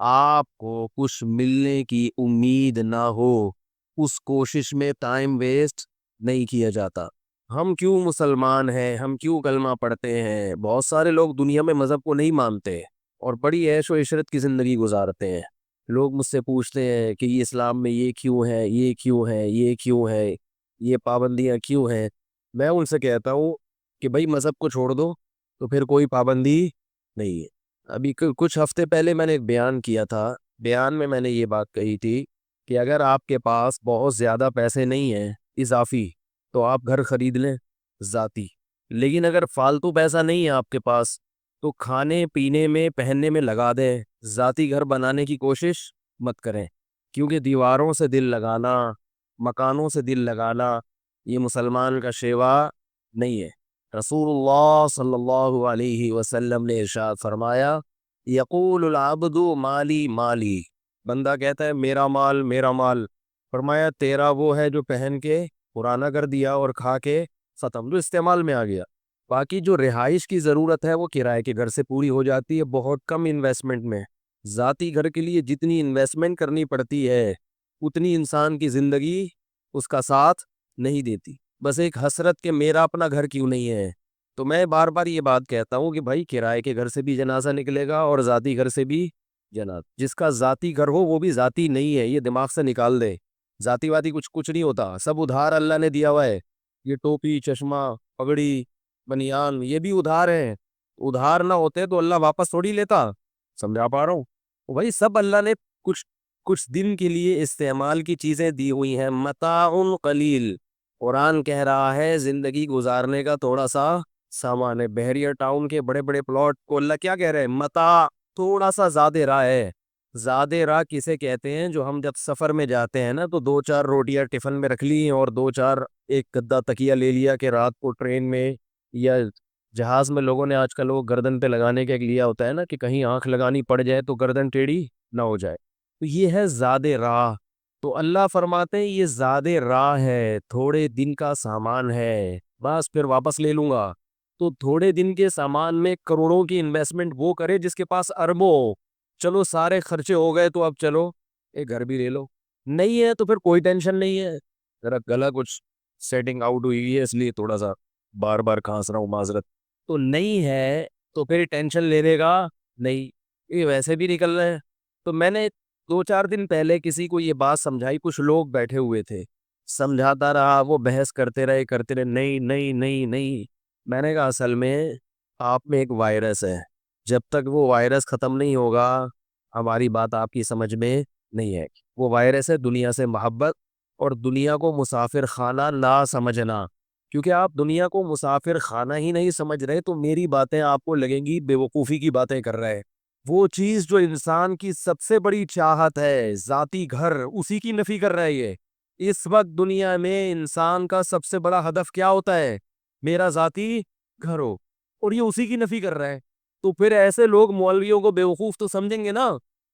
آپ کو کچھ ملنے کی امید نہ ہو، اس کوشش میں ٹائم ویسٹ نہیں کیا جاتا۔ ہم کیوں مسلمان ہیں، ہم کیوں کلمہ پڑھتے ہیں؟ بہت سارے لوگ دنیا میں مذہب کو نہیں مانتے اور بڑی عیش و عشرت کی زندگی گزارتے ہیں۔ لوگ مجھ سے پوچھتے ہیں کہ یہ اسلام میں یہ کیوں ہے، یہ کیوں ہے، یہ کیوں ہے، یہ پابندیاں کیوں ہیں؟ میں ان سے کہتا ہوں کہ بھائی مذہب کو چھوڑ دو تو پھر کوئی پابندی نہیں ہے۔ ابھی کچھ ہفتے پہلے میں نے ایک بیان کیا تھا، بیان میں نے یہ بات کہی تھی کہ اگر آپ کے پاس بہت زیادہ پیسے نہیں ہیں اضافی تو آپ گھر خرید لیں ذاتی، لیکن اگر فالتو پیسہ نہیں ہے آپ کے پاس تو کھانے پینے میں پہننے میں لگا دیں، ذاتی گھر بنانے کی کوشش مت کریں، کیونکہ دیواروں سے دل لگانا، مکانوں سے دل لگانا یہ مسلمان کا شیوا نہیں ہے۔ رسول اللہ صلی اللہ علیہ وسلم نے ارشاد فرمایا، یقول العبد مالی مالی، بندہ کہتا ہے میرا مال میرا مال، فرمایا تیرا وہ ہے جو پہن کے پرانا کر دیا اور کھا کے ختم، جو استعمال میں آ گیا۔ باقی جو رہائش کی ضرورت ہے وہ کرائے کے گھر سے پوری ہو جاتی ہے بہت کم انویسٹمنٹ میں۔ ذاتی گھر کے لیے جتنی انویسٹمنٹ کرنی پڑتی ہے اتنی انسان کی زندگی اس کا ساتھ نہیں دیتی۔ بس ایک حسرت کہ میرا اپنا گھر کیوں نہیں ہے۔ تو میں بار بار یہ بات کہتا ہوں کہ بھائی کرائے کے گھر سے بھی جنازہ نکلے گا اور ذاتی گھر سے بھی جنازہ۔ جس کا ذاتی گھر ہو وہ بھی ذاتی نہیں ہے، یہ دماغ سے نکال دے۔ ذاتی واتی کچھ نہیں ہوتا، سب ادھار اللہ نے دیا ہوا ہے۔ یہ ٹوپی، چشمہ، پگڑی، بنیان یہ بھی ادھار ہیں۔ ادھار نہ ہوتے تو اللہ واپس تھوڑی لیتا، سمجھا پا رہا ہوں؟ بھائی سب اللہ نے کچھ کچھ دن کے لیے استعمال کی چیزیں دی ہوئی ہیں، متاع قلیل۔ قرآن کہہ رہا ہے زندگی گزارنے کا تھوڑا سا سامان ہے۔ بحریہ ٹاؤن کے بڑے بڑے پلاٹ کو اللہ کیا کہہ رہے ہیں؟ متاع، تھوڑا سا زیادہ راہ ہے۔ زیادہ راہ کسے کہتے ہیں؟ جو ہم جب سفر میں جاتے ہیں نا تو دو چار روٹیاں ٹفن میں رکھ لی اور دو چار ایک گدا تکیہ لے لیا کہ رات کو ٹرین میں یا جہاز میں لوگوں نے آج کل وہ گردن پہ لگانے کا ایک لیا ہوتا ہے نا کہ کہیں آنکھ لگانی پڑ جائے تو گردن ٹیڑھی نہ ہو جائے، تو یہ ہے زیادہ راہ۔ تو اللہ فرماتے ہیں یہ زیادہ راہ ہے، تھوڑے دن کا سامان ہے، بس پھر واپس لے لوں گا۔ تو تھوڑے دن کے سامان میں کروڑوں کی انویسٹمنٹ وہ کرے جس کے پاس اربوں ہو۔ چلو سارے خرچے ہو گئے تو اب چلو ایک گھر بھی لے لو، نہیں ہے تو پھر کوئی ٹینشن نہیں ہے۔ ذرا گلا کچھ سیٹنگ آؤٹ ہوئی ہے اس لیے تھوڑا سا بار بار کھانس رہا ہوں، معذرت۔ تو نہیں ہے تو پھر ٹینشن لینے کا نہیں، یہ ویسے بھی نکل رہے ہیں۔ تو میں نے 2-4 دن پہلے کسی کو یہ بات سمجھائی، کچھ لوگ بیٹھے ہوئے تھے، سمجھاتا رہا، وہ بحث کرتے رہے، نہیں نہیں نہیں نہیں۔ میں نے کہا اصل میں آپ میں ایک وائرس ہے، جب تک وہ وائرس ختم نہیں ہوگا ہماری بات آپ کی سمجھ میں نہیں ہے۔ وہ وائرس ہے دنیا سے محبت اور دنیا کو مسافر خانہ نہ سمجھنا۔ کیونکہ آپ دنیا کو مسافر خانہ ہی نہیں سمجھ رہے تو میری باتیں آپ کو لگیں گی بے وقوفی کی باتیں کر رہے۔ وہ چیز جو انسان کی سب سے بڑی چاہت ہے، ذاتی گھر، اسی کی نفی کر رہا ہے یہ۔ اس وقت دنیا میں انسان کا سب سے بڑا ہدف کیا ہوتا ہے؟ میرا ذاتی گھر ہو، اور یہ اسی کی نفی کر رہا ہے۔ تو پھر ایسے لوگ مولویوں کو بیوقوف تو سمجھیں گے نا۔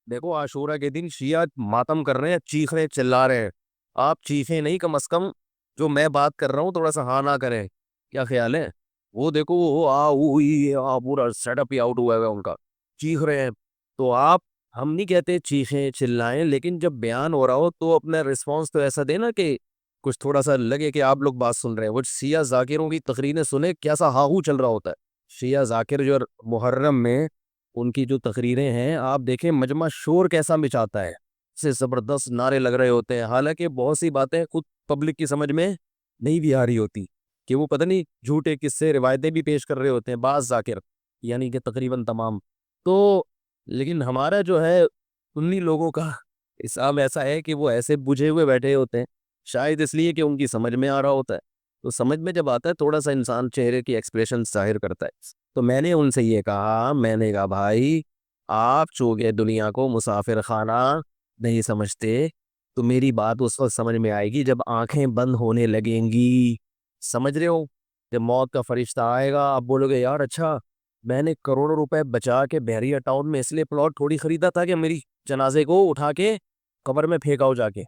دیکھو عاشورہ کے دن شیعہ ماتم کر رہے ہیں، چیخ رہے چلا رہے ہیں، آپ چیخیں نہیں، کم از کم جو میں بات کر رہا ہوں تھوڑا سا ہاں نہ کریں۔ کیا خیال ہے؟ وہ دیکھو وہ پورا سیٹ اپ ہی آؤٹ ہوا ہے ان کا، چیخ رہے ہیں۔ تو آپ، ہم نہیں کہتے چیخیں چلائیں، لیکن جب بیان ہو رہا ہو تو اپنا رسپانس تو ایسا دینا کہ کچھ تھوڑا سا لگے کہ آپ لوگ بات سن رہے ہیں۔ وہ شیعہ ذاکروں کی تقریریں سنیں کیسا ہاہو چل رہا ہوتا ہے۔ شیعہ ذاکر جو محرم میں ان کی جو تقریریں ہیں آپ دیکھیں، مجمع شور کیسا مچاتا ہے، سے زبردست نعرے لگ رہے ہوتے ہیں، حالانکہ بہت سی باتیں خود پبلک کی سمجھ میں نہیں بھی آ رہی ہوتی، کہ وہ پتہ نہیں جھوٹے قصے روایتیں بھی پیش کر رہے ہوتے ہیں بعض ذاکر، یعنی کہ تقریباً تمام۔ تو لیکن ہمارا جو ہے سنی لوگوں کا حساب ایسا ہے کہ وہ ایسے بجھے ہوئے بیٹھے ہوتے ہیں، شاید اس لیے کہ ان کی سمجھ میں آ رہا ہوتا ہے۔ تو سمجھ میں جب آتا ہے تھوڑا سا انسان چہرے کی ایکسپریشن ظاہر کرتا ہے۔ تو میں نے ان سے یہ کہا، میں نے کہا بھائی آپ چونکہ دنیا کو مسافر خانہ نہیں سمجھتے تو میری بات اس وقت سمجھ میں آئے گی جب آنکھیں بند ہونے لگیں گی، سمجھ رہے ہو؟ جب موت کا فرشتہ آئے گا آپ بولو گے یار اچھا میں نے کروڑوں روپے بچا کے بحریہ ٹاؤن میں اس لیے پلاٹ تھوڑی خریدا تھا کہ میری جنازے کو اٹھا کے قبر میں پھینکاؤ جا کے،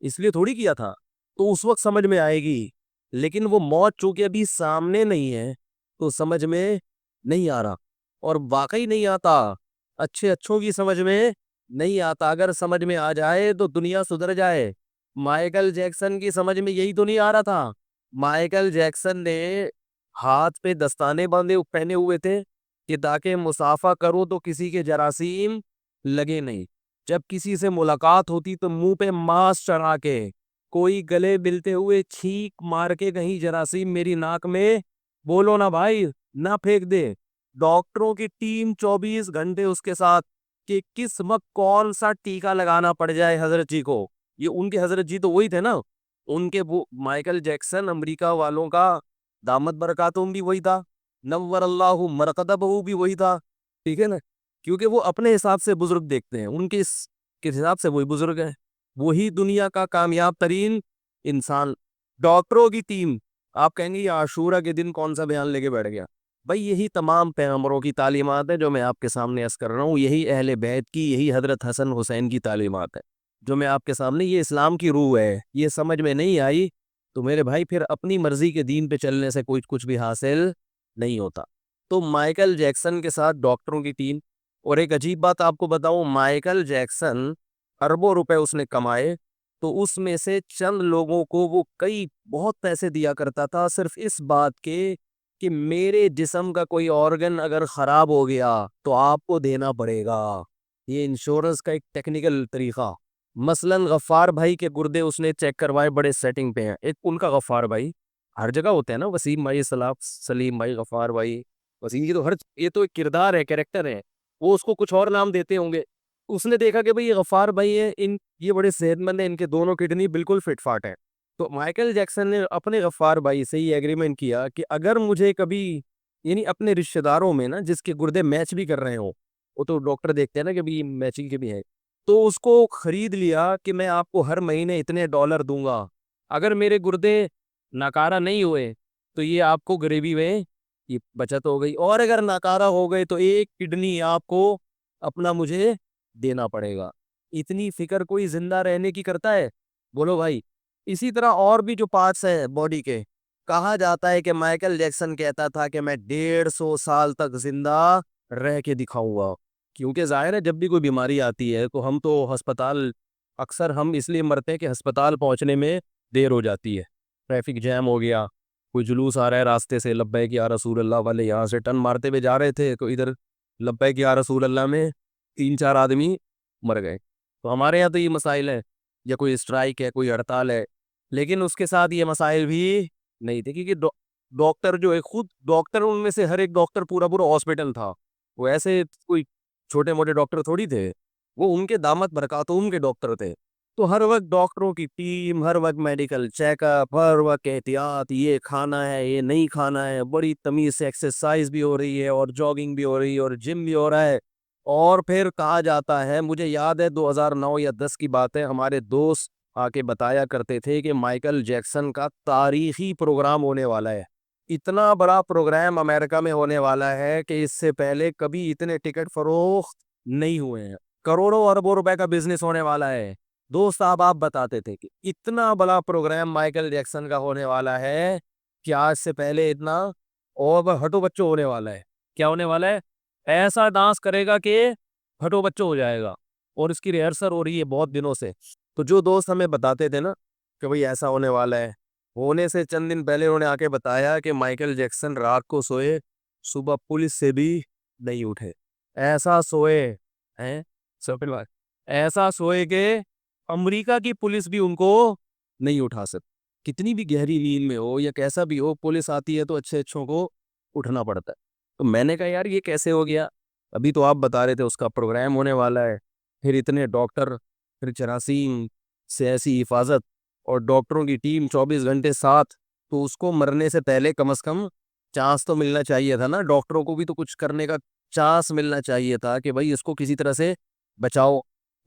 اس لیے تھوڑی کیا تھا۔ تو اس وقت سمجھ میں آئے گی، لیکن وہ موت چونکہ ابھی سامنے نہیں ہے تو سمجھ میں نہیں آ رہا، اور واقعی نہیں آتا۔ اچھے اچھوں کی سمجھ میں نہیں آتا، اگر سمجھ میں آ جائے تو دنیا سدھر جائے۔ مائیکل جیکسن کی سمجھ میں یہی تو نہیں آ رہا تھا۔ مائیکل جیکسن نے ہاتھ پہ دستانے پہنے ہوئے تھے کہ تاکہ مسافہ کروں تو کسی کے جراثیم لگے نہیں۔ جب کسی سے ملاقات ہوتی تو منہ پہ ماسک چڑھا کے، کوئی گلے ملتے ہوئے چھینک مار کے کہیں جراثیم میری ناک میں، بولو نا بھائی، نہ پھینک دے۔ ڈاکٹروں کی ٹیم 24 گھنٹے اس کے ساتھ کہ کس وقت کون سا ٹیکا لگانا پڑ جائے حضرت جی کو۔ یہ ان کے حضرت جی تو وہی تھے نا، ان کے مائیکل جیکسن امریکہ والوں کا دامت برکاتہم بھی وہی تھا، نور اللہ مرقدہ بھی وہی تھا، ٹھیک ہے نا، کیونکہ وہ اپنے حساب سے بزرگ دیکھتے ہیں، ان کے حساب سے وہی بزرگ ہیں، وہی دنیا کا کامیاب ترین انسان۔ ڈاکٹروں کی ٹیم، آپ کہیں گے یہ عاشورہ کے دن کون سا بیان لے کے بیٹھ گیا؟ بھائی یہی تمام پیغمبروں کی تعلیمات ہے جو میں آپ کے سامنے عرض کر رہا ہوں، یہی اہل بیت کی، یہی حضرت حسن حسین کی تعلیمات ہے جو میں آپ کے سامنے، یہ اسلام کی روح ہے۔ یہ سمجھ میں نہیں آئی تو میرے بھائی پھر اپنی مرضی کے دین پہ چلنے سے کچھ بھی حاصل نہیں ہوتا۔ تو مائیکل جیکسن کے ساتھ ڈاکٹروں کی ٹیم، اور ایک عجیب بات آپ کو بتاؤں، مائیکل جیکسن اربوں روپے اس نے کمائے تو اس میں سے چند لوگوں کو وہ بہت پیسے دیا کرتا تھا صرف اس بات کے کہ میرے جسم کا کوئی آرگن اگر خراب ہو گیا تو آپ کو دینا پڑے گا۔ یہ انشورنس کا ایک ٹیکنیکل طریقہ۔ مثلا غفار بھائی کے گردے اس نے چیک کروائے، بڑے سیٹنگ پہ ہیں، ایک ان کا غفار بھائی ہر جگہ ہوتے ہیں نا، وسیم بھائی، سلیم بھائی، غفار بھائی، وسیم کی تو یہ تو ایک کردار ہے، کریکٹر ہے، وہ اس کو کچھ اور نام دیتے ہوں گے۔ اس نے دیکھا کہ بھئی یہ غفار بھائی ہے، یہ بڑے صحت مند ہیں، ان کے دونوں کڈنی بالکل فٹ فاٹ ہے، تو مائیکل جیکسن نے اپنے غفار بھائی سے یہ ایگریمنٹ کیا کہ اگر مجھے کبھی، یعنی اپنے رشتہ داروں میں نا جس کے گردے میچ بھی کر رہے ہوں، وہ تو ڈاکٹر دیکھتے ہیں نا کہ بھی میچنگ کے بھی ہے، تو اس کو خرید لیا کہ میں آپ کو ہر مہینے اتنے ڈالر دوں گا، اگر میرے گردے ناکارہ نہیں ہوئے تو یہ آپ کو غریبی میں یہ بچت ہو گئی، اور اگر ناکارہ ہو گئے تو ایک کڈنی آپ کو اپنا مجھے دینا پڑے گا۔ اتنی فکر کوئی زندہ رہنے کی کرتا ہے؟ بولو بھائی۔ اسی طرح اور بھی جو پارٹس ہیں باڈی کے، کہا جاتا ہے کہ مائیکل جیکسن کہتا تھا کہ میں 150 سال تک زندہ رہ کے دکھاؤں گا، کیونکہ ظاہر ہے جب بھی کوئی بیماری آتی ہے تو ہم تو ہسپتال، اکثر ہم اس لیے مرتے ہیں کہ ہسپتال پہنچنے میں دیر ہو جاتی ہے، ٹریفک جیم ہو گیا، کوئی جلوس آ رہا ہے راستے سے، لبیک یا رسول اللہ والے یہاں سے ٹرن مارتے ہوئے جا رہے تھے تو ادھر لبیک یا رسول اللہ میں 3-4 آدمی مر گئے، تو ہمارے یہاں تو یہ مسائل ہے، یا کوئی اسٹرائک ہے، کوئی ہڑتال ہے، لیکن اس کے ساتھ یہ مسائل بھی نہیں تھے، کیونکہ ڈاکٹر جو ہے، خود ڈاکٹر، ان میں سے ہر ایک ڈاکٹر پورا ہاسپٹل تھا، وہ ایسے کوئی چھوٹے موٹے ڈاکٹر تھوڑی تھے، وہ ان کے دامت برکاتہم کے ڈاکٹر تھے، تو ہر وقت ڈاکٹروں کی ٹیم، ہر وقت میڈیکل چیک اپ، ہر وقت احتیاط، یہ کھانا ہے، یہ نہیں کھانا ہے، بڑی تمیز سے ایکسرسائز بھی ہو رہی ہے، اور جاگنگ بھی ہو رہی ہے، اور جم بھی ہو رہا ہے۔ اور پھر کہا جاتا ہے، مجھے یاد ہے 2009 یا 10 کی بات ہے، ہمارے دوست آ کے بتایا کرتے تھے کہ مائیکل جیکسن کا تاریخی پروگرام ہونے والا ہے، اتنا بڑا پروگرام امریکہ میں ہونے والا ہے کہ اس سے پہلے کبھی اتنے ٹکٹ فروخت نہیں ہوئے ہیں، کروڑوں اربوں روپے کا بزنس ہونے والا ہے۔ دوست صاحب آپ بتاتے تھے کہ اتنا بڑا پروگرام مائیکل جیکسن کا ہونے والا ہے کہ آج سے پہلے اتنا اور ہٹو بچوں ہونے والا ہے۔ کیا ہونے والا ہے؟ ایسا ڈانس کرے گا کہ ہٹو بچوں ہو جائے گا، اور اس کی ریہرسل ہو رہی ہے بہت دنوں سے۔ تو جو دوست ہمیں بتاتے تھے نا کہ بھئی ایسا ہونے والا ہے، ہونے سے چند دن پہلے انہوں نے آ کے بتایا کہ مائیکل جیکسن رات کو سوئے، صبح پولیس سے بھی نہیں اٹھے، ایسا سوئے ہیں، ایسا سوئے کہ امریکہ کی پولیس بھی ان کو نہیں اٹھا سکتی، کتنی بھی گہری نیند میں ہو یا کیسا بھی ہو، پولیس آتی ہے تو اچھے اچھوں کو اٹھنا پڑتا ہے۔ تو میں نے کہا یار یہ کیسے ہو گیا؟ ابھی تو آپ بتا رہے تھے اس کا پروگرام ہونے والا ہے، پھر اتنے ڈاکٹر، پھر جراثیم سے ایسی حفاظت، اور ڈاکٹروں کی ٹیم 24 گھنٹے ساتھ، تو اس کو مرنے سے پہلے کم از کم چانس تو ملنا چاہیے تھا نا، ڈاکٹروں کو بھی تو کچھ کرنے کا چانس ملنا چاہیے تھا کہ بھائی اس کو کسی طرح سے بچاؤ۔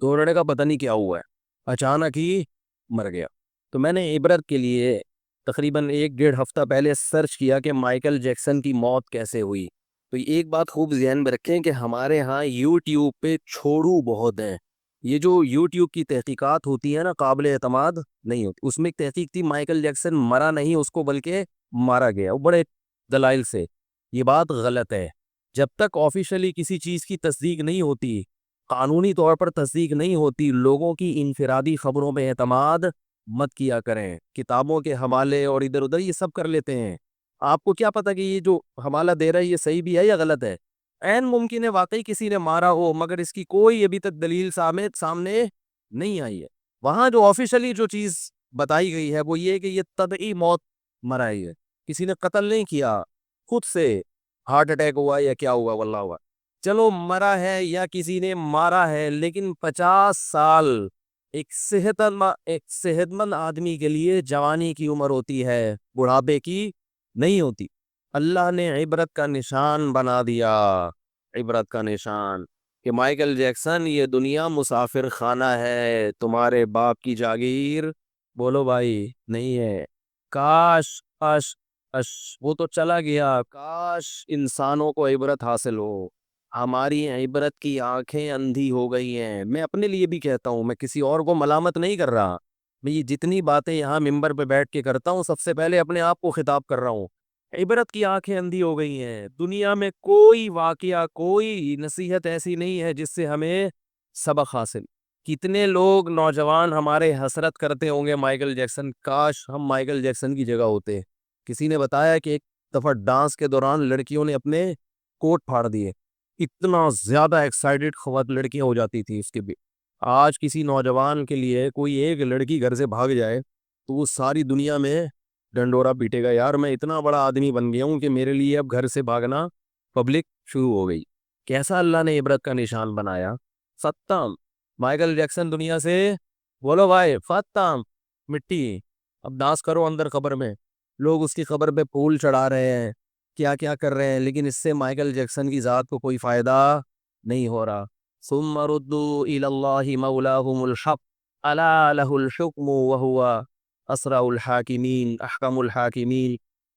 دوڑنے کا پتہ نہیں کیا ہوا ہے، اچانک ہی مر گیا۔ تو میں نے عبرت کے لیے تقریباً 1-1.5 ہفتہ پہلے سرچ کیا کہ مائیکل جیکسن کی موت کیسے ہوئی، تو ایک بات خوب ذہن میں رکھیں کہ ہمارے ہاں یوٹیوب پہ چھوڑو بہت ہیں، یہ جو یوٹیوب کی تحقیقات ہوتی ہے نا، قابل اعتماد نہیں ہوتی۔ اس میں ایک تحقیق تھی، مائیکل جیکسن مرا نہیں اس کو بلکہ مارا گیا، وہ بڑے دلائل سے، یہ بات غلط ہے، جب تک آفیشلی کسی چیز کی تصدیق نہیں ہوتی، قانونی طور پر تصدیق نہیں ہوتی، لوگوں کی انفرادی خبروں پہ اعتماد مت کیا کریں۔ کتابوں کے حوالے اور ادھر ادھر یہ سب کر لیتے ہیں، آپ کو کیا پتا کہ یہ جو حوالہ دے رہا ہے یہ صحیح بھی ہے یا غلط ہے؟ عین ممکن ہے واقعی کسی نے مارا ہو، مگر اس کی کوئی ابھی تک دلیل سامنے نہیں آئی ہے۔ وہاں جو آفیشلی جو چیز بتائی گئی ہے وہ یہ کہ یہ طبعی موت مرا ہے، کسی نے قتل نہیں کیا، خود سے ہارٹ اٹیک ہوا یا کیا ہوا واللہ ہوا، چلو مرا ہے یا کسی نے مارا ہے، لیکن 50 سال ایک صحت مند آدمی کے لیے جوانی کی عمر ہوتی ہے، بڑھاپے کی نہیں ہوتی۔ اللہ نے عبرت کا نشان بنا دیا، عبرت کا نشان، کہ مائیکل جیکسن یہ دنیا مسافر خانہ ہے، تمہارے باپ کی جاگیر بولو بھائی نہیں ہے۔ کاش کاش کاش وہ تو چلا گیا، کاش انسانوں کو عبرت حاصل ہو۔ ہماری عبرت کی آنکھیں اندھی ہو گئی ہیں۔ میں اپنے لیے بھی کہتا ہوں، میں کسی اور کو ملامت نہیں کر رہا، میں یہ جتنی باتیں یہاں ممبر پہ بیٹھ کے کرتا ہوں سب سے پہلے اپنے آپ کو خطاب کر رہا ہوں۔ عبرت کی آنکھیں اندھی ہو گئی ہیں، دنیا میں کوئی واقعہ، کوئی نصیحت ایسی نہیں ہے جس سے ہمیں سبق حاصل۔ کتنے لوگ نوجوان ہمارے حسرت کرتے ہوں گے مائیکل جیکسن، کاش ہم مائیکل جیکسن کی جگہ ہوتے۔ کسی نے بتایا کہ ایک دفعہ ڈانس کے دوران لڑکیوں نے اپنے کوٹ پھاڑ دیے، اتنا زیادہ ایکسائٹڈ خوات لڑکیاں ہو جاتی تھی اس کے بھی۔ آج کسی نوجوان کے لیے کوئی ایک لڑکی گھر سے بھاگ جائے تو وہ ساری دنیا میں ڈنڈورا پیٹے گا، یار میں اتنا بڑا آدمی بن گیا ہوں کہ میرے لیے اب گھر سے بھاگنا پبلک شروع ہو گئی۔ کیسا اللہ نے عبرت کا نشان بنایا۔ ختم مائیکل جیکسن دنیا سے، بولو بھائی ختم، مٹی۔ اب ڈانس کرو اندر قبر میں، لوگ اس کی قبر پہ پھول چڑھا رہے ہیں، کیا کیا کر رہے ہیں، لیکن اس سے مائیکل جیکسن کی ذات کو کوئی فائدہ نہیں ہو رہا۔ ثم ردوا الی اللہ مولاہم الحق الا لہ الحکم وہو اسرع الحاکمین احکم الحاکمین۔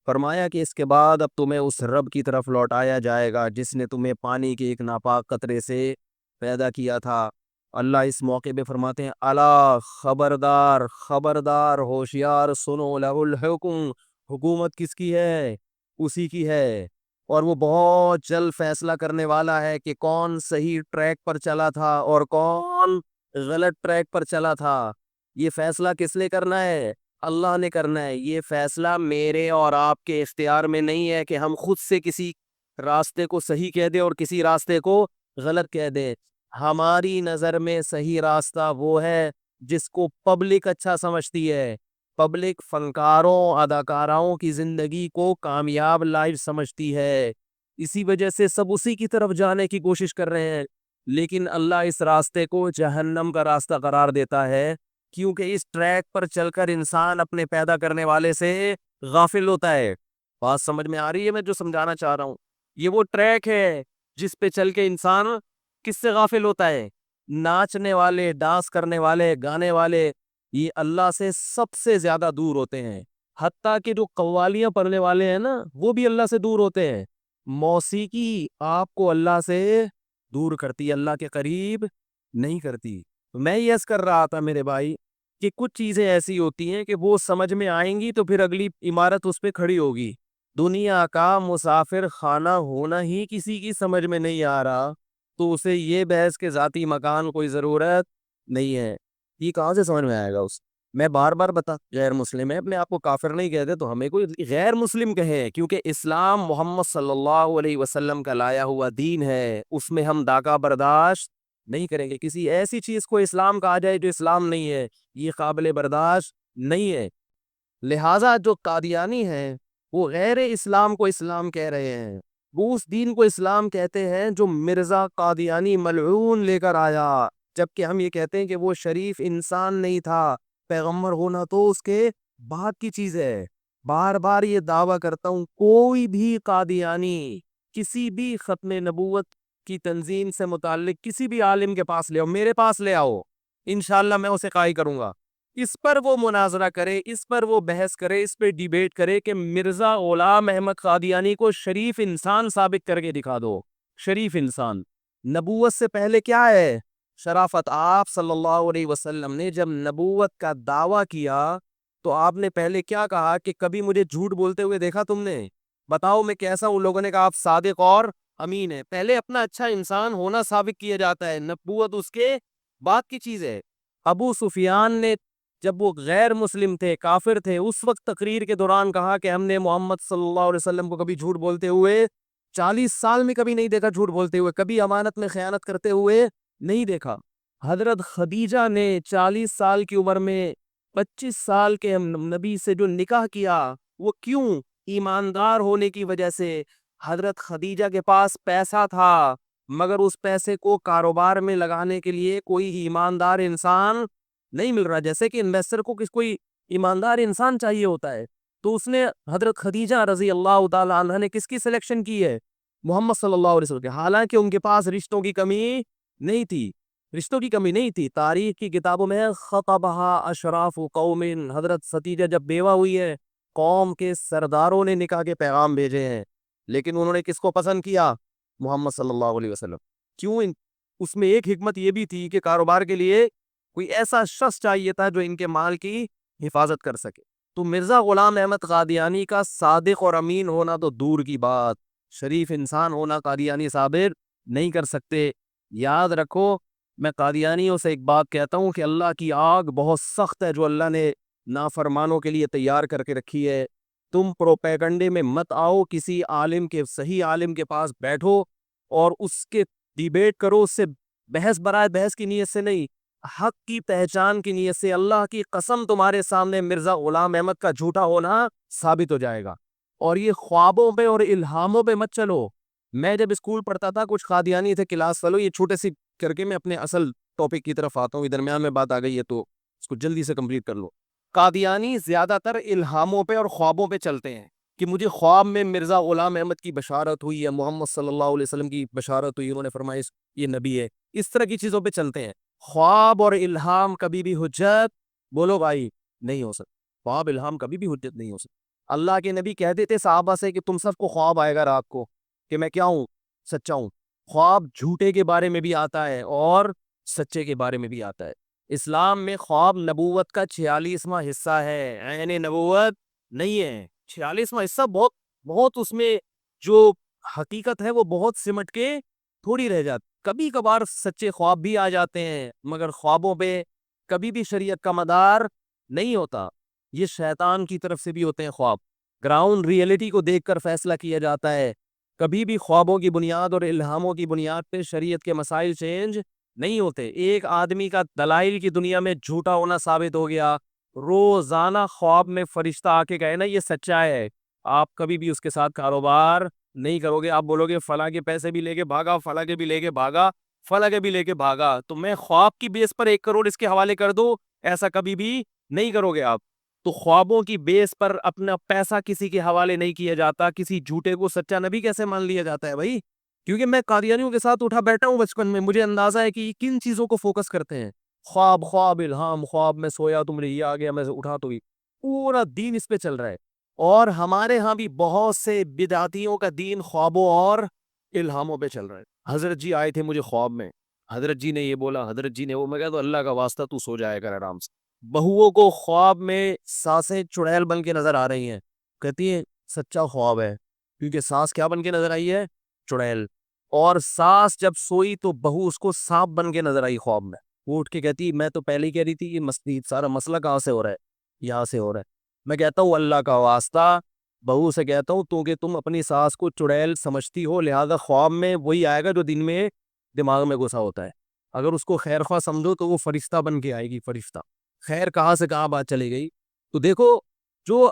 فرمایا کہ اس کے بعد اب تمہیں اس رب کی طرف لوٹایا جائے گا جس نے تمہیں پانی کے ایک ناپاک قطرے سے پیدا کیا تھا۔ اللہ اس موقع پہ فرماتے ہیں الا، خبردار خبردار، ہوشیار سنو، لہ الحکم، حکومت کس کی ہے؟ اسی کی ہے، اور وہ بہت جلد فیصلہ کرنے والا ہے کہ کون صحیح ٹریک پر چلا تھا اور کون غلط ٹریک پر چلا تھا۔ یہ فیصلہ کس نے کرنا ہے؟ اللہ نے کرنا ہے۔ یہ فیصلہ میرے اور آپ کے اختیار میں نہیں ہے کہ ہم خود سے کسی راستے کو صحیح کہہ دیں اور کسی راستے کو غلط کہہ دیں۔ ہماری نظر میں صحیح راستہ وہ ہے جس کو پبلک اچھا سمجھتی ہے، پبلک فنکاروں اداکاراؤں کی زندگی کو کامیاب لائف سمجھتی ہے، اسی وجہ سے سب اسی کی طرف جانے کی کوشش کر رہے ہیں، لیکن اللہ اس راستے کو جہنم کا راستہ قرار دیتا ہے، کیونکہ اس ٹریک پر چل کر انسان اپنے پیدا کرنے والے سے غافل ہوتا ہے۔ بات سمجھ میں آ رہی ہے میں جو سمجھانا چاہ رہا ہوں؟ یہ وہ ٹریک ہے جس پہ چل کے انسان کس سے غافل ہوتا ہے؟ ناچنے والے، ڈانس کرنے والے، گانے والے، یہ اللہ سے سب سے زیادہ دور ہوتے ہیں۔ حتیٰ کہ جو قوالیاں پڑھنے والے ہیں نا وہ بھی اللہ سے دور ہوتے ہیں۔ موسیقی آپ کو اللہ سے دور کرتی، اللہ کے قریب نہیں کرتی۔ میں یس کر رہا تھا میرے بھائی کہ کچھ چیزیں ایسی ہوتی ہیں کہ وہ سمجھ میں آئیں گی تو پھر اگلی عمارت اس پہ کھڑی ہوگی۔ دنیا کا مسافر خانہ ہونا ہی کسی کی سمجھ میں نہیں آ رہا تو اسے یہ بحث کے ذاتی مکان کوئی ضرورت نہیں ہے۔ یہ کہاں سے سمجھ میں آئے گا اس؟ میں بار بار بتا، غیر مسلم ہے، اپنے آپ کو کافر نہیں کہتے تو ہمیں کوئی غیر مسلم کہے، کیونکہ اسلام محمد صلی اللہ علیہ وسلم کا لایا ہوا دین ہے، اس میں ہم داغا برداشت نہیں کریں گے۔ کسی ایسی چیز کو اسلام کہا جائے جو اسلام نہیں ہے، یہ قابل برداشت نہیں ہے۔ لہٰذا جو قادیانی ہیں وہ غیر اسلام کو اسلام کہہ رہے ہیں، وہ اس دین کو اسلام کہتے ہیں جو مرزا قادیانی ملعون لے کر آیا، جبکہ ہم یہ کہتے ہیں کہ وہ شریف انسان نہیں تھا، پیغمبر ہونا تو اس کے بعد کی چیز ہے۔ بار بار یہ دعویٰ کرتا ہوں، کوئی بھی قادیانی کسی بھی ختم نبوت کی تنظیم سے متعلق کسی بھی عالم کے پاس لے آؤ، میرے پاس لے آؤ، انشاءاللہ میں اسے قائل کروں گا، اس پر وہ مناظرہ کرے، اس پر وہ بحث کرے، اس پہ ڈیبیٹ کرے کہ مرزا غلام احمد قادیانی کو شریف انسان ثابت کر کے دکھا دو۔ شریف انسان نبوت سے پہلے کیا ہے؟ شرافت۔ آپ صلی اللہ علیہ وسلم نے جب نبوت کا دعویٰ کیا تو آپ نے پہلے کیا کہا کہ کبھی مجھے جھوٹ بولتے ہوئے دیکھا تم نے؟ بتاؤ میں کیسا ہوں؟ لوگوں نے کہا آپ صادق اور امین ہے. پہلے اپنا اچھا انسان ہونا ثابت کیا جاتا ہے, نبوت اس کے بعد کی چیز ہے. ابو سفیان نے جب وہ غیر مسلم تھے, کافر تھے, اس وقت تقریر کے دوران کہا کہ ہم نے محمد صلی اللہ علیہ وسلم کو کبھی جھوٹ بولتے ہوئے 40 سال میں کبھی نہیں دیکھا, جھوٹ بولتے ہوئے کبھی امانت میں خیانت کرتے ہوئے نہیں دیکھا. حضرت خدیجہ نے 40 سال کی عمر میں 25 سال کے نبی سے جو نکاح کیا, وہ کیوں؟ ایماندار ہونے کی وجہ سے. حضرت خدیجہ کے پاس پیسہ تھا, مگر اس پیسے کو کاروبار میں لگانے کے لیے کوئی ایماندار انسان نہیں مل رہا. جیسے کہ انویسٹر کو کوئی ایماندار انسان چاہیے ہوتا ہے, تو اس نے حضرت خدیجہ رضی اللہ تعالی عنہ نے کس کی سلیکشن کی ہے؟ محمد صلی اللہ علیہ وسلم. حالانکہ ان کے پاس رشتوں کی کمی نہیں تھی, رشتوں کی کمی نہیں تھی. تاریخ کی کتابوں میں خطبہا اشراف قوم, حضرت خدیجہ جب بیوہ ہوئی ہے, قوم کے سرداروں نے نکاح کے پیغام بھیجے ہیں, لیکن انہوں نے کس کو پسند کیا؟ محمد صلی اللہ علیہ وسلم. کیوں؟ اس میں ایک حکمت یہ بھی تھی کہ کاروبار کے لیے کوئی ایسا شخص چاہیے تھا جو ان کے مال کی حفاظت کر سکے. تو مرزا غلام احمد قادیانی کا صادق اور امین ہونا تو دور کی بات, شریف انسان ہونا قادیانی ثابت نہیں کر سکتے. یاد رکھو, میں قادیانیوں سے ایک بات کہتا ہوں کہ اللہ کی آگ بہت سخت ہے جو اللہ نے نافرمانوں کے لیے تیار کر کے رکھی ہے. تم پروپیگنڈے میں مت آؤ, کسی عالم کے, صحیح عالم کے پاس بیٹھو اور اس کے ڈیبیٹ کرو, اس سے بحث برائے بحث کی نیت سے نہیں, حق کی پہچان کی نیت سے. اللہ کی قسم تمہارے سامنے مرزا غلام احمد کا جھوٹا ہونا ثابت ہو جائے گا. اور یہ خوابوں پہ اور الہاموں پہ مت چلو. میں جب اسکول پڑھتا تھا, کچھ قادیانی تھے کلاس فیلو, یہ چھوٹے سی کر کے میں اپنے اصل ٹاپک کی طرف آتا ہوں, درمیان میں بات آ گئی ہے تو اس کو جلدی سے کمپلیٹ کر لو. قادیانی زیادہ تر الہاموں پہ اور خوابوں پہ چلتے ہیں کہ مجھے خواب میں مرزا غلام احمد کی بشارت ہوئی ہے, محمد صلی اللہ علیہ وسلم کی بشارت ہوئی, انہوں نے فرمایا یہ نبی ہے. اس طرح کی چیزوں پہ چلتے ہیں. خواب اور الہام کبھی بھی حجت, بولو بھائی, نہیں ہو سکتا. خواب الہام کبھی بھی حجت نہیں ہو سکتا. اللہ کے نبی کہہ دیتے صحابہ سے کہ تم سب کو خواب آئے گا رات کو, کہ میں کیا ہوں؟ سچا ہوں. خواب جھوٹے کے بارے میں بھی آتا ہے اور سچے کے بارے میں بھی آتا ہے. اسلام میں خواب نبوت کا 46واں حصہ ہے, عین نبوت نہیں ہے. 46واں حصہ بہت بہت, اس میں جو حقیقت ہے وہ بہت سمٹ کے تھوڑی رہ جاتی. کبھی کبھار سچے خواب بھی آ جاتے ہیں, مگر خوابوں پہ کبھی بھی شریعت کا مدار نہیں ہوتا. یہ شیطان کی طرف سے بھی ہوتے ہیں خواب. گراؤنڈ ریئلٹی کو دیکھ کر فیصلہ کیا جاتا ہے. کبھی بھی خوابوں کی بنیاد اور الہاموں کی بنیاد پہ شریعت کے مسائل چینج نہیں ہوتے. ایک آدمی کا دلائل کی دنیا میں جھوٹا ہونا ثابت ہو گیا, روزانہ خواب میں فرشتہ آ کے کہے نا یہ سچا ہے, آپ کبھی بھی اس کے ساتھ کاروبار نہیں کرو گے. آپ بولو گے فلاں کے پیسے بھی لے کے بھاگا, فلاں کے بھی لے کے بھاگا, فلاں کے بھی لے کے بھاگا, تو میں خواب کی بیس پر 1 کروڑ اس کے حوالے کر دوں, ایسا کبھی بھی نہیں کرو گے آپ. تو خوابوں کی بیس پر اپنا پیسہ کسی کے حوالے نہیں کیا جاتا. کسی جھوٹے کو سچا نبی کیسے مان لیا جاتا ہے بھائی؟ کیونکہ میں قادیانیوں کے ساتھ اٹھا بیٹھا ہوں بچپن میں, مجھے اندازہ ہے کہ کن چیزوں کو فوکس کرتے ہیں. خواب, خواب, الہام, خواب میں سویا تو مجھے یہ آ گیا, میں اٹھا تو ہی, پورا دین اس پہ چل رہا ہے. اور ہمارے ہاں بھی بہت سے بدعتیوں کا دین خوابوں اور الہاموں پہ چل رہا ہے. حضرت جی آئے تھے مجھے خواب میں, حضرت جی نے یہ بولا, حضرت جی نے وہ, میں کہا تو اللہ کا واسطہ تو سو جائے کر آرام سے. بہوؤں کو خواب میں سانسیں چڑیل بن کے نظر آ رہی ہیں, کہتی ہیں سچا خواب ہے, کیونکہ سانس کیا بن کے نظر آئی ہے؟ چڑیل. اور سانس جب سوئی تو بہو اس کو سانپ بن کے نظر آئی خواب میں. وہ اٹھ کے کہتی میں تو پہلے ہی کہہ رہی تھی یہ سارا مسئلہ کہاں سے ہو رہا ہے, یہاں سے ہو رہا ہے. میں کہتا ہوں اللہ کا واسطہ, بہو سے کہتا ہوں تو کہ تم اپنی سانس کو چڑیل سمجھتی ہو, لہذا خواب میں وہی آئے گا جو دن میں دماغ میں گھسا ہوتا ہے. اگر اس کو خیر خواہ سمجھو تو وہ فرشتہ بن کے آئے گی, فرشتہ. خیر کہاں سے کہاں بات چلی گئی. تو دیکھو جو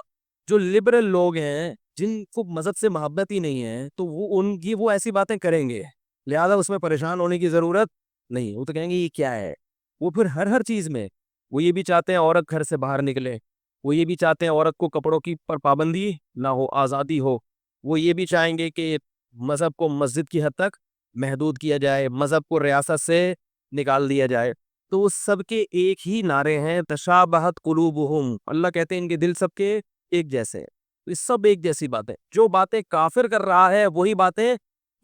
جو لبرل لوگ ہیں, جن کو مذہب سے محبت ہی نہیں ہے, تو وہ ایسی باتیں کریں گے, لہذا اس میں پریشان ہونے کی ضرورت نہیں. وہ تو کہیں گے یہ کیا ہے. وہ پھر ہر چیز میں وہ یہ بھی چاہتے ہیں عورت گھر سے باہر نکلے, وہ یہ بھی چاہتے ہیں عورت کو کپڑوں کی پر پابندی نہ ہو, آزادی ہو. وہ یہ بھی چاہیں گے کہ مذہب کو مسجد کی حد تک محدود کیا جائے, مذہب کو ریاست سے نکال دیا جائے. تو وہ سب کے ایک ہی نعرے ہیں, تشابہت قلوبہم. اللہ کہتے ہیں ان کے دل سب کے ایک جیسے ہیں. تو یہ سب ایک جیسی باتیں, جو باتیں کافر کر رہا ہے وہی باتیں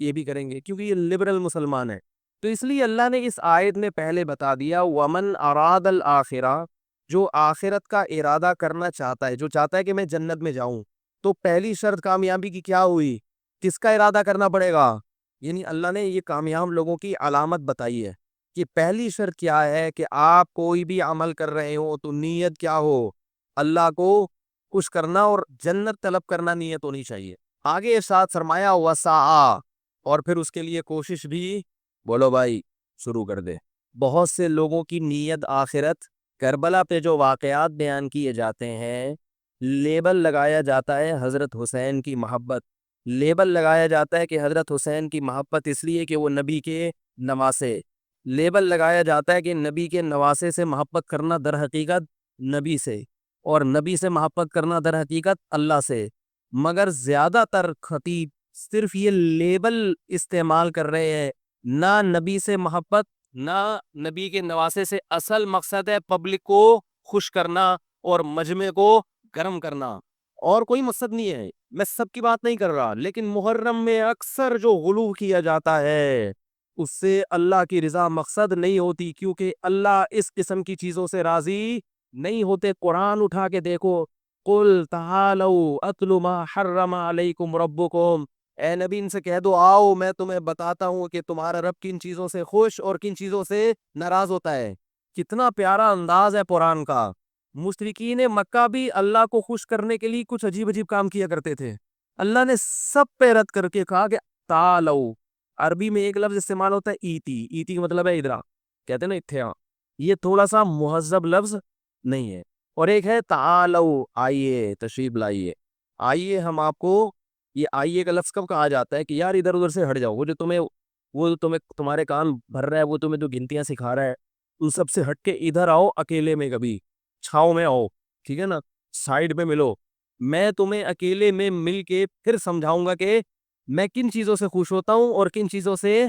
یہ بھی کریں گے, کیونکہ یہ لبرل مسلمان ہے. تو اس لیے اللہ نے اس آیت میں پہلے بتا دیا, وَمَنْ أَرَادَ الْآخِرَةَ, جو آخرت کا ارادہ کرنا چاہتا ہے, جو چاہتا ہے کہ میں جنت میں جاؤں, تو پہلی شرط کامیابی کی کیا ہوئی؟ کس کا ارادہ کرنا پڑے گا؟ یعنی اللہ نے یہ کامیاب لوگوں کی علامت بتائی ہے کہ پہلی شرط کیا ہے کہ آپ کوئی بھی عمل کر رہے ہو تو نیت کیا ہو، اللہ کو خوش کرنا اور جنت طلب کرنا نیت ہونی چاہیے۔ آگے ارشاد فرمایا وسعا، اور پھر اس کے لیے کوشش بھی بولو بھائی شروع کر دے۔ بہت سے لوگوں کی نیت آخرت، کربلا پہ جو واقعات بیان کیے جاتے ہیں، لیبل لگایا جاتا ہے حضرت حسین کی محبت، لیبل لگایا جاتا ہے کہ حضرت حسین کی محبت اس لیے کہ وہ نبی کے نواسے، لیبل لگایا جاتا ہے کہ نبی کے نواسے سے محبت کرنا در حقیقت نبی سے، اور نبی سے محبت کرنا در حقیقت اللہ سے۔ مگر زیادہ تر خطیب صرف یہ لیبل استعمال کر رہے ہیں، نہ نبی سے محبت نہ نبی کے نواسے سے۔ اصل مقصد ہے پبلک کو خوش کرنا اور مجمع کو گرم کرنا، اور کوئی مقصد نہیں ہے۔ میں سب کی بات نہیں کر رہا، لیکن محرم میں اکثر جو غلو کیا جاتا ہے اس سے اللہ کی رضا مقصد نہیں ہوتی، کیونکہ اللہ اس قسم کی چیزوں سے راضی نہیں ہوتے۔ قرآن اٹھا کے دیکھو، قل تعالوا اتل ما حرم علیکم ربکم، اے نبی ان سے کہہ دو آؤ میں تمہیں بتاتا ہوں کہ تمہارا رب کن چیزوں سے خوش اور کن چیزوں سے ناراض ہوتا ہے۔ کتنا پیارا انداز ہے قرآن کا۔ مشرکین مکہ بھی اللہ کو خوش کرنے کے لیے کچھ عجیب عجیب کام کیا کرتے تھے، اللہ نے سب پہ رد کر کے کہا کہ تعالو۔ عربی میں ایک لفظ استعمال ہوتا ہے ایتی، ایتی کا مطلب ہے ادرا، کہتے ہیں نا اتھے، یہ تھوڑا سا مہذب لفظ نہیں ہے۔ اور ایک ہے تعالو، آئیے تشریف لائیے، آئیے ہم آپ کو، یہ آئیے کا لفظ کب کہا جاتا ہے کہ یار ادھر ادھر سے ہٹ جاؤ، وہ تمہیں تمہارے کان بھر رہا ہے، وہ تمہیں جو گنتیاں سکھا رہا ہے ان سب سے ہٹ کے ادھر آؤ، اکیلے میں کبھی چھاؤں میں آؤ، ٹھیک ہے نا، سائیڈ پہ ملو، میں تمہیں اکیلے میں مل کے پھر سمجھاؤں گا کہ میں کن چیزوں سے خوش ہوتا ہوں اور کن چیزوں سے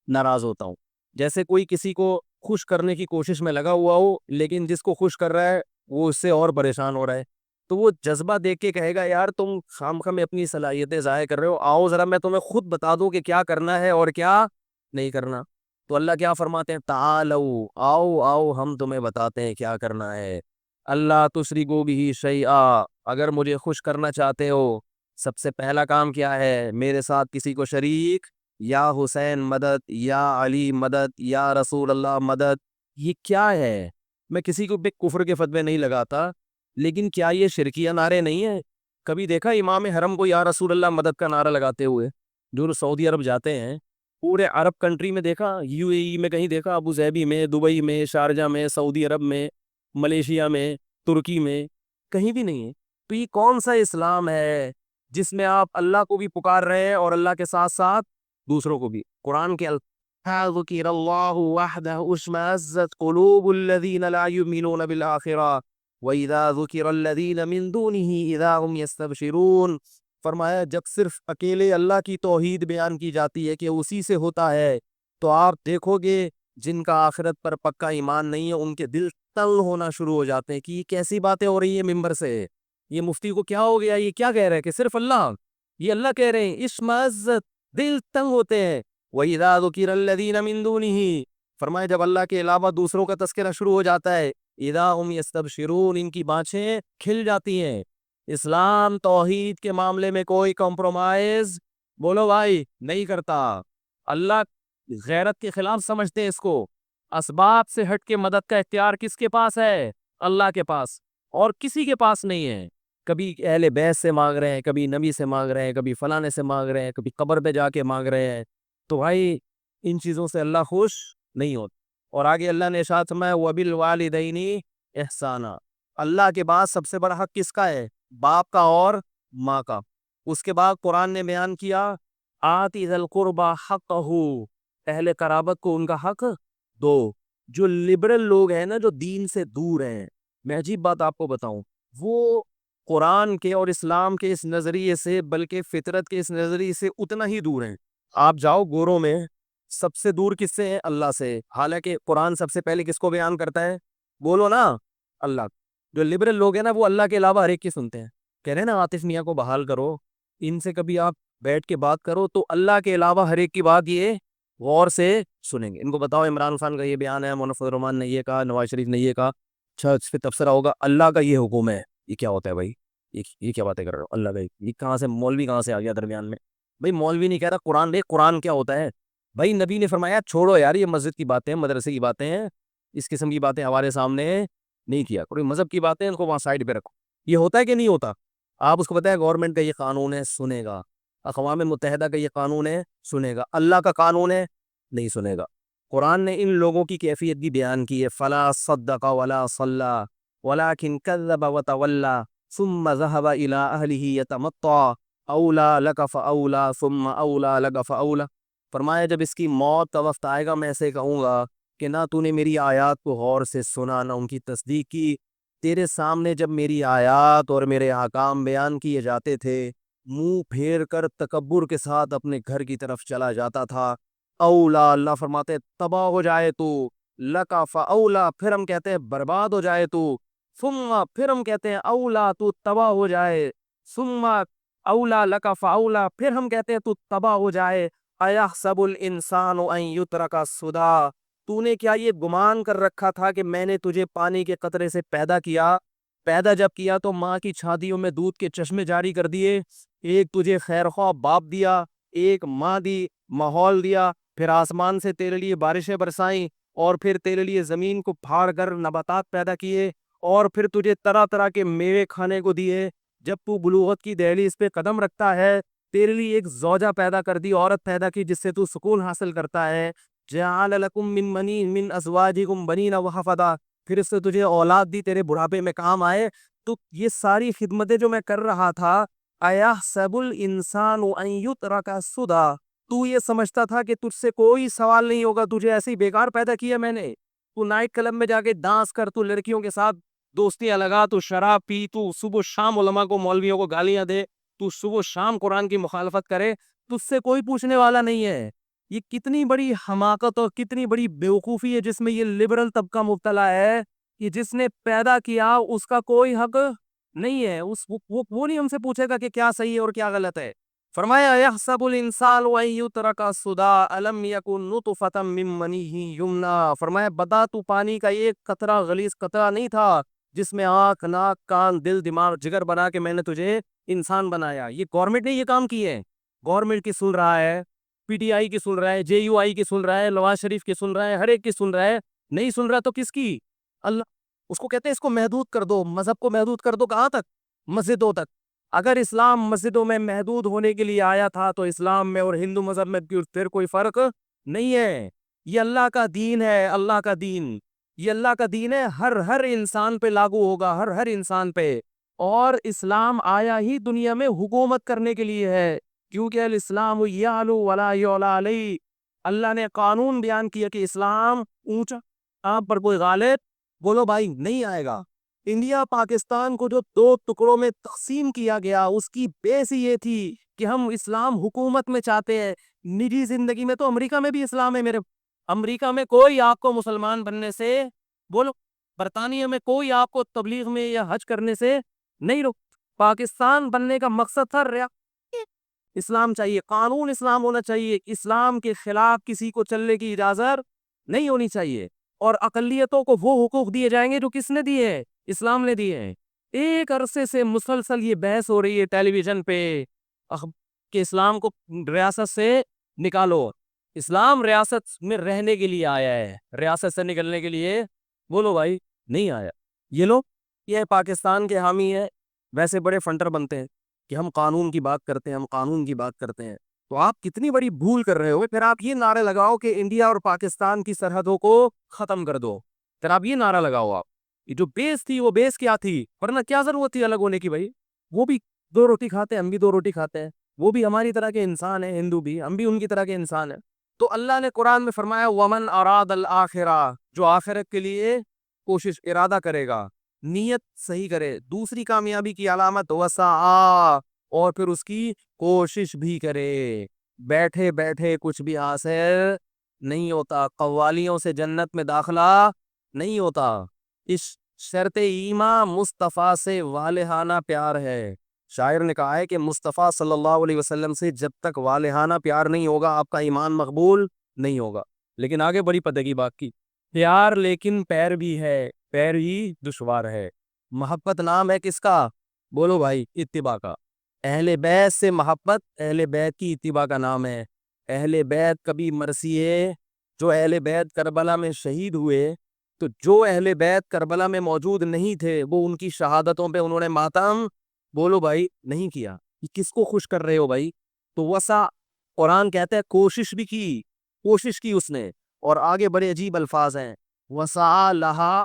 ناراض ہوتا ہوں۔ جیسے کوئی کسی کو خوش کرنے کی کوشش میں لگا ہوا ہو، لیکن جس کو خوش کر رہا ہے وہ اس سے اور پریشان ہو رہا ہے، تو وہ جذبہ دیکھ کے کہے گا یار تم خام میں اپنی صلاحیتیں ضائع کر رہے ہو، آؤ ذرا میں تمہیں خود بتا دوں کہ کیا کرنا ہے اور کیا نہیں کرنا۔ تو اللہ کیا فرماتے ہیں، تعالو، آؤ آؤ ہم تمہیں بتاتے ہیں کیا کرنا ہے۔ اللہ تشرکوا بہ شیئا، اگر مجھے خوش کرنا چاہتے ہو سب سے پہلا کام کیا ہے، میرے ساتھ کسی کو شریک، یا حسین مدد، یا علی مدد، یا رسول اللہ مدد، یہ کیا ہے؟ میں کسی کو بھی کفر کے فتوے نہیں لگاتا، لیکن کیا یہ شرکیہ نعرے نہیں ہیں؟ کبھی دیکھا امام حرم کو یا رسول اللہ مدد کا نعرہ لگاتے ہوئے؟ جو سعودی عرب جاتے ہیں، پورے عرب کنٹری میں دیکھا، یو اے ای میں کہیں دیکھا، ابو ظہبی میں، دبئی میں، شارجہ میں، سعودی عرب میں، ملیشیا میں، ترکی میں، کہیں بھی نہیں ہے۔ تو یہ کون سا اسلام ہے جس میں آپ اللہ کو بھی پکار رہے ہیں اور اللہ کے ساتھ ساتھ دوسروں کو بھی؟ قرآن کے ذکر اللہ وحدہ اشمئزت قلوب الذین لا یؤمنون بالآخرہ وَإِذَا ذُكِرَ الَّذِينَ مِن دُونِهِ إِذَا هُمْ يَسْتَبْشِرُونَ، فرمایا جب صرف اکیلے اللہ کی توحید بیان کی جاتی ہے کہ اسی سے ہوتا ہے، تو آپ دیکھو گے جن کا آخرت پر پکا ایمان نہیں ہے ان کے دل تنگ ہونا شروع ہو جاتے ہیں کہ یہ کیسی باتیں ہو رہی ہیں ممبر سے، یہ مفتی کو کیا ہو گیا، یہ کیا کہہ رہے ہیں کہ صرف اللہ، یہ اللہ کہہ رہے ہیں، اشمئزت، دل تنگ ہوتے ہیں۔ وَإِذَا ذُكِرَ الَّذِينَ مِن دُونِهِ، فرمایا جب اللہ کے علاوہ دوسروں کا تذکرہ شروع ہو جاتا ہے، اذا ہم یستبشرون، ان کی بانچیں کھل جاتی ہیں۔ اسلام توحید کے معاملے میں کوئی کمپرومائز بولو بھائی نہیں کرتا۔ اللہ غیرت کے خلاف سمجھتے ہیں اس کو۔ اسباب سے ہٹ کے مدد کا اختیار کس کے پاس ہے؟ اللہ کے پاس، اور کسی کے پاس نہیں ہے۔ کبھی اہل بیت سے مانگ رہے ہیں، کبھی نبی سے مانگ رہے ہیں، کبھی فلانے سے مانگ رہے ہیں، کبھی قبر پہ جا کے مانگ رہے ہیں، تو بھائی ان چیزوں سے اللہ خوش نہیں ہوتا۔ اور آگے اللہ نے ارشاد فرمایا وَبِالْوَالِدَيْنِ احسانہ، اللہ کے بعد سب سے بڑا حق کس کا ہے؟ باپ کا اور ماں کا۔ اس کے بعد قرآن نے بیان کیا آتِ ذِی الْقُرْبَى حَقَّهُ، اہل قرابت کو ان کا حق دو۔ جو لبرل لوگ ہیں نا، جو دین سے دور ہیں، میں عجیب بات آپ کو بتاؤں، وہ قرآن کے اور اسلام کے اس نظریے سے بلکہ فطرت کے اس نظریے سے اتنا ہی دور ہیں۔ آپ جاؤ گوروں میں، سب سے دور کس سے ہیں؟ اللہ سے، حالانکہ قرآن سب سے پہلے کس کو بیان کرتا ہے؟ بولو نا، اللہ۔ جو لبرل لوگ ہیں نا وہ اللہ کے علاوہ ہر ایک کی سنتے ہیں، کہہ رہے ہیں نا عاطف میاں کو بحال کرو، ان سے کبھی آپ بیٹھ کے بات کرو تو اللہ کے علاوہ ہر ایک کی بات یہ غور سے سنیں گے۔ ان کو بتاؤ عمران خان کا یہ بیان ہے، منف الرحمان نے یہ کہا، نواز شریف نے یہ کہا، اچھا اس پہ تبصرہ ہوگا اللہ کا یہ حکم ہے، یہ کیا ہوتا ہے بھائی؟ یہ کیا باتیں کر رہے ہو؟ اللہ کا یہ کہاں سے، مولوی کہاں سے آ گیا درمیان میں؟ بھائی مولوی نہیں کہہ رہا قرآن دیکھ قرآن کیا ہوتا ہے. بھائی نبی نے فرمایا چھوڑو یار یہ مسجد کی باتیں مدرسے کی باتیں ہیں, اس قسم کی باتیں ہمارے سامنے نہیں کیا کوئی مذہب کی باتیں ان کو وہاں سائڈ پہ رکھو. یہ ہوتا ہے کہ نہیں ہوتا؟ آپ اس کو بتائیں گورنمنٹ کا یہ قانون ہے سنے گا, اقوام متحدہ کا یہ قانون ہے سنے گا, اللہ کا قانون ہے نہیں سنے گا. قرآن نے ان لوگوں کی کیفیت بھی بیان کی ہے. فلا صدق ولا صلی ولکن کذب وتولى ثم ذهب الى اهله يتمطى اولا لك فاولا ثم اولا لك فاولا. فرمایا جب اس کی موت کا وقت آئے گا میں ایسے کہوں گا کہ نہ تو نے میری آیات کو غور سے سنا نہ ان کی تصدیق کی. تیرے سامنے جب میری آیات اور میرے احکام بیان کیے جاتے تھے منہ پھیر کر تکبر کے ساتھ اپنے گھر کی طرف چلا جاتا تھا. اولا, اللہ فرماتے تباہ ہو جائے تو, لکا فاولا پھر ہم کہتے ہیں برباد ہو جائے تو, ثم پھر ہم کہتے ہیں اولا تو تباہ ہو جائے, ثم اولا لکا فاولا پھر ہم کہتے ہیں تو تباہ ہو جائے. ایحسب الانسان ان یترک سدی, تو نے کیا یہ گمان کر رکھا تھا کہ میں نے تجھے پانی کے قطرے سے پیدا کیا؟ پیدا جب کیا تو ماں کی چھاتیوں میں دودھ کے چشمے جاری کر دیے, ایک تجھے خیر خواہ باپ دیا, ایک ماں دی, ماحول دیا, پھر آسمان سے تیرے لیے بارشیں برسائیں, اور پھر تیرے لیے زمین کو پھاڑ کر نباتات پیدا کیے, اور پھر تجھے طرح طرح کے میوے کھانے کو دیے. جب تو بلوغت کی دہلیز پہ قدم رکھتا ہے تیرے لیے ایک زوجہ پیدا کر دی, عورت پیدا کی جس سے تو سکون حاصل کرتا ہے. جعل لکم من منی من ازواجکم بنین وحفدا, پھر اس سے تجھے اولاد دی تیرے بڑھاپے میں کام آئے. تو یہ ساری خدمتیں جو میں کر رہا تھا, ایحسب الانسان ان یترک سدی, تو یہ سمجھتا تھا کہ تجھ سے کوئی سوال نہیں ہوگا, تجھے ایسے ہی بیکار پیدا کیا میں نے. تو نائٹ کلب میں جا کے ڈانس کر, تو لڑکیوں کے ساتھ دوستیاں لگا, تو شراب پی, تو صبح شام علماء کو مولویوں کو گالیاں دے, تو صبح شام قرآن کی مخالفت کرے, تجھ سے کوئی پوچھنے والا نہیں ہے. یہ کتنی بڑی حماقت اور کتنی بڑی بیوقوفی ہے جس میں یہ لبرل طبقہ مبتلا ہے کہ جس نے پیدا کیا اس کا کوئی حق نہیں ہے. وہ نہیں ہم سے پوچھے گا کہ کیا صحیح ہے اور کیا غلط ہے. فرمایا یحسب الانسان ان یترک سدی الم یکن نطفۃ من منی یمنی, فرمایا بتا تو پانی کا ایک قطرہ غلیظ قطرہ نہیں تھا جس میں آنکھ ناک کان دل دماغ جگر بنا کے میں نے تجھے انسان بنایا. یہ گورنمنٹ نے یہ کام کیے, گورنمنٹ کی سن رہا ہے, پی ٹی آئی کی سن رہا ہے, جے یو آئی کی سن رہا ہے, نواز شریف کی سن رہا ہے, ہر ایک کی سن رہا ہے. نہیں سن رہا تو کس کی؟ اللہ. اس کو کہتے ہیں اس کو محدود کر دو, مذہب کو محدود کر دو. کہاں تک؟ مسجدوں تک. اگر اسلام مسجدوں میں محدود ہونے کے لیے آیا تھا تو اسلام میں اور ہندو مذہب میں پھر کوئی فرق نہیں ہے. یہ اللہ کا دین ہے, اللہ کا دین, یہ اللہ کا دین ہے, ہر انسان پہ لاگو ہوگا, ہر انسان پہ. اور اسلام آیا ہی دنیا میں حکومت کرنے کے لیے ہے, کیونکہ الاسلام یعلو ولا یعلی علیہ. اللہ نے قانون بیان کیا کہ اسلام اونچا, آپ پر کوئی غالب بولو بھائی نہیں آئے گا. انڈیا پاکستان کو جو دو ٹکڑوں میں تقسیم کیا گیا اس کی بیس ہی یہ تھی کہ ہم اسلام حکومت میں چاہتے ہیں, نجی زندگی میں. تو امریکہ میں بھی اسلام ہے میرے, امریکہ میں کوئی آپ کو مسلمان بننے سے, بولو برطانیہ میں کوئی آپ کو تبلیغ میں یا حج کرنے سے نہیں روک. پاکستان بننے کا مقصد تھا اسلام چاہیے, قانون اسلام ہونا چاہیے, اسلام کے خلاف کسی کو چلنے کی اجازت نہیں ہونی چاہیے, اور اقلیتوں کو وہ حقوق دیے جائیں گے جو کس نے دیے ہیں؟ اسلام نے دیے ہیں. ایک عرصے سے مسلسل یہ بحث ہو رہی ہے ٹیلی ویژن پہ کہ اسلام کو ریاست سے نکالو. اسلام ریاست میں رہنے کے لیے آیا ہے, ریاست سے نکلنے کے لیے بولو بھائی نہیں آیا. یہ لوگ یہ پاکستان کے حامی ہے, ویسے بڑے فنٹر بنتے ہیں کہ ہم قانون کی بات کرتے ہیں, ہم قانون کی بات کرتے ہیں. تو آپ کتنی بڑی بھول کر رہے ہو. پھر آپ یہ نعرے لگاؤ کہ انڈیا اور پاکستان کی سرحدوں کو ختم کر دو, پھر آپ یہ نعرہ لگاؤ. آپ یہ جو بیس تھی وہ بیس کیا تھی؟ ورنہ کیا ضرورت تھی الگ ہونے کی بھائی؟ وہ بھی دو روٹی کھاتے ہیں, ہم بھی دو روٹی کھاتے ہیں, وہ بھی ہماری طرح کے انسان ہیں, ہندو بھی, ہم بھی ان کی طرح کے انسان ہیں. تو اللہ نے قرآن میں فرمایا ومن اراد الاخرہ, جو آخرت کے لیے کوشش ارادہ کرے گا, نیت صحیح کرے, دوسری کامیابی کی علامت وسعی, اور پھر اس کی کوشش بھی کرے. بیٹھے بیٹھے کچھ بھی حاصل نہیں ہوتا, قوالیوں سے جنت میں داخلہ نہیں ہوتا. اس شرط ایمان مصطفیٰ سے والہانہ پیار ہے. شاعر نے کہا ہے کہ مصطفیٰ صلی اللہ علیہ وسلم سے جب تک والہانہ پیار نہیں ہوگا آپ کا ایمان مقبول نہیں ہوگا. لیکن آگے بڑی پتہ کی بات کی, پیار لیکن پیر بھی ہے, پیر ہی دشوار ہے. محبت نام ہے کس کا؟ بولو بھائی اتباع کا. اہل بیت سے محبت اہل بیت کی اتباع کا نام ہے. اہل بیت کبھی مرثیے جو اہل بیت کربلا میں شہید ہوئے، تو جو اہل بیت کربلا میں موجود نہیں تھے وہ ان کی شہادتوں پہ انہوں نے ماتم بولو بھائی نہیں کیا. یہ کس کو خوش کر رہے ہو بھائی؟ تو وسع قرآن کہتا ہے کوشش کی اس نے. اور آگے بڑے عجیب الفاظ ہیں، وسع لہا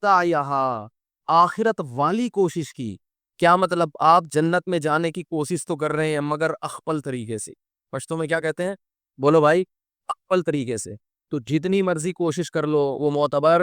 سعیہا، آخرت والی کوشش کی. کیا مطلب؟ آپ جنت میں جانے کی کوشش تو کر رہے ہیں مگر اخپل طریقے سے. پشتوں میں کیا کہتے ہیں؟ بولو بھائی، اخپل طریقے سے. تو جتنی مرضی کوشش کر لو وہ معتبر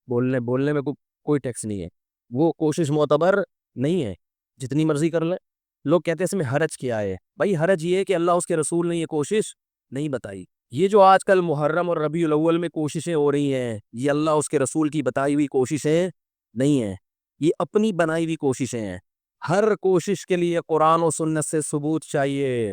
بولنے میں کوئی ٹیکس نہیں ہے، وہ کوشش معتبر نہیں ہے. جتنی مرضی کر لیں. لوگ کہتے ہیں اس میں حرج کیا ہے؟ بھائی حرج یہ ہے کہ اللہ اس کے رسول نے یہ کوشش نہیں بتائی. یہ جو آج کل محرم اور ربیع الاول میں کوششیں ہو رہی ہیں، یہ اللہ اس کے رسول کی بتائی ہوئی کوششیں نہیں ہیں، یہ اپنی بنائی ہوئی کوششیں ہیں. ہر کوشش کے لیے قرآن و سنت سے ثبوت چاہیے.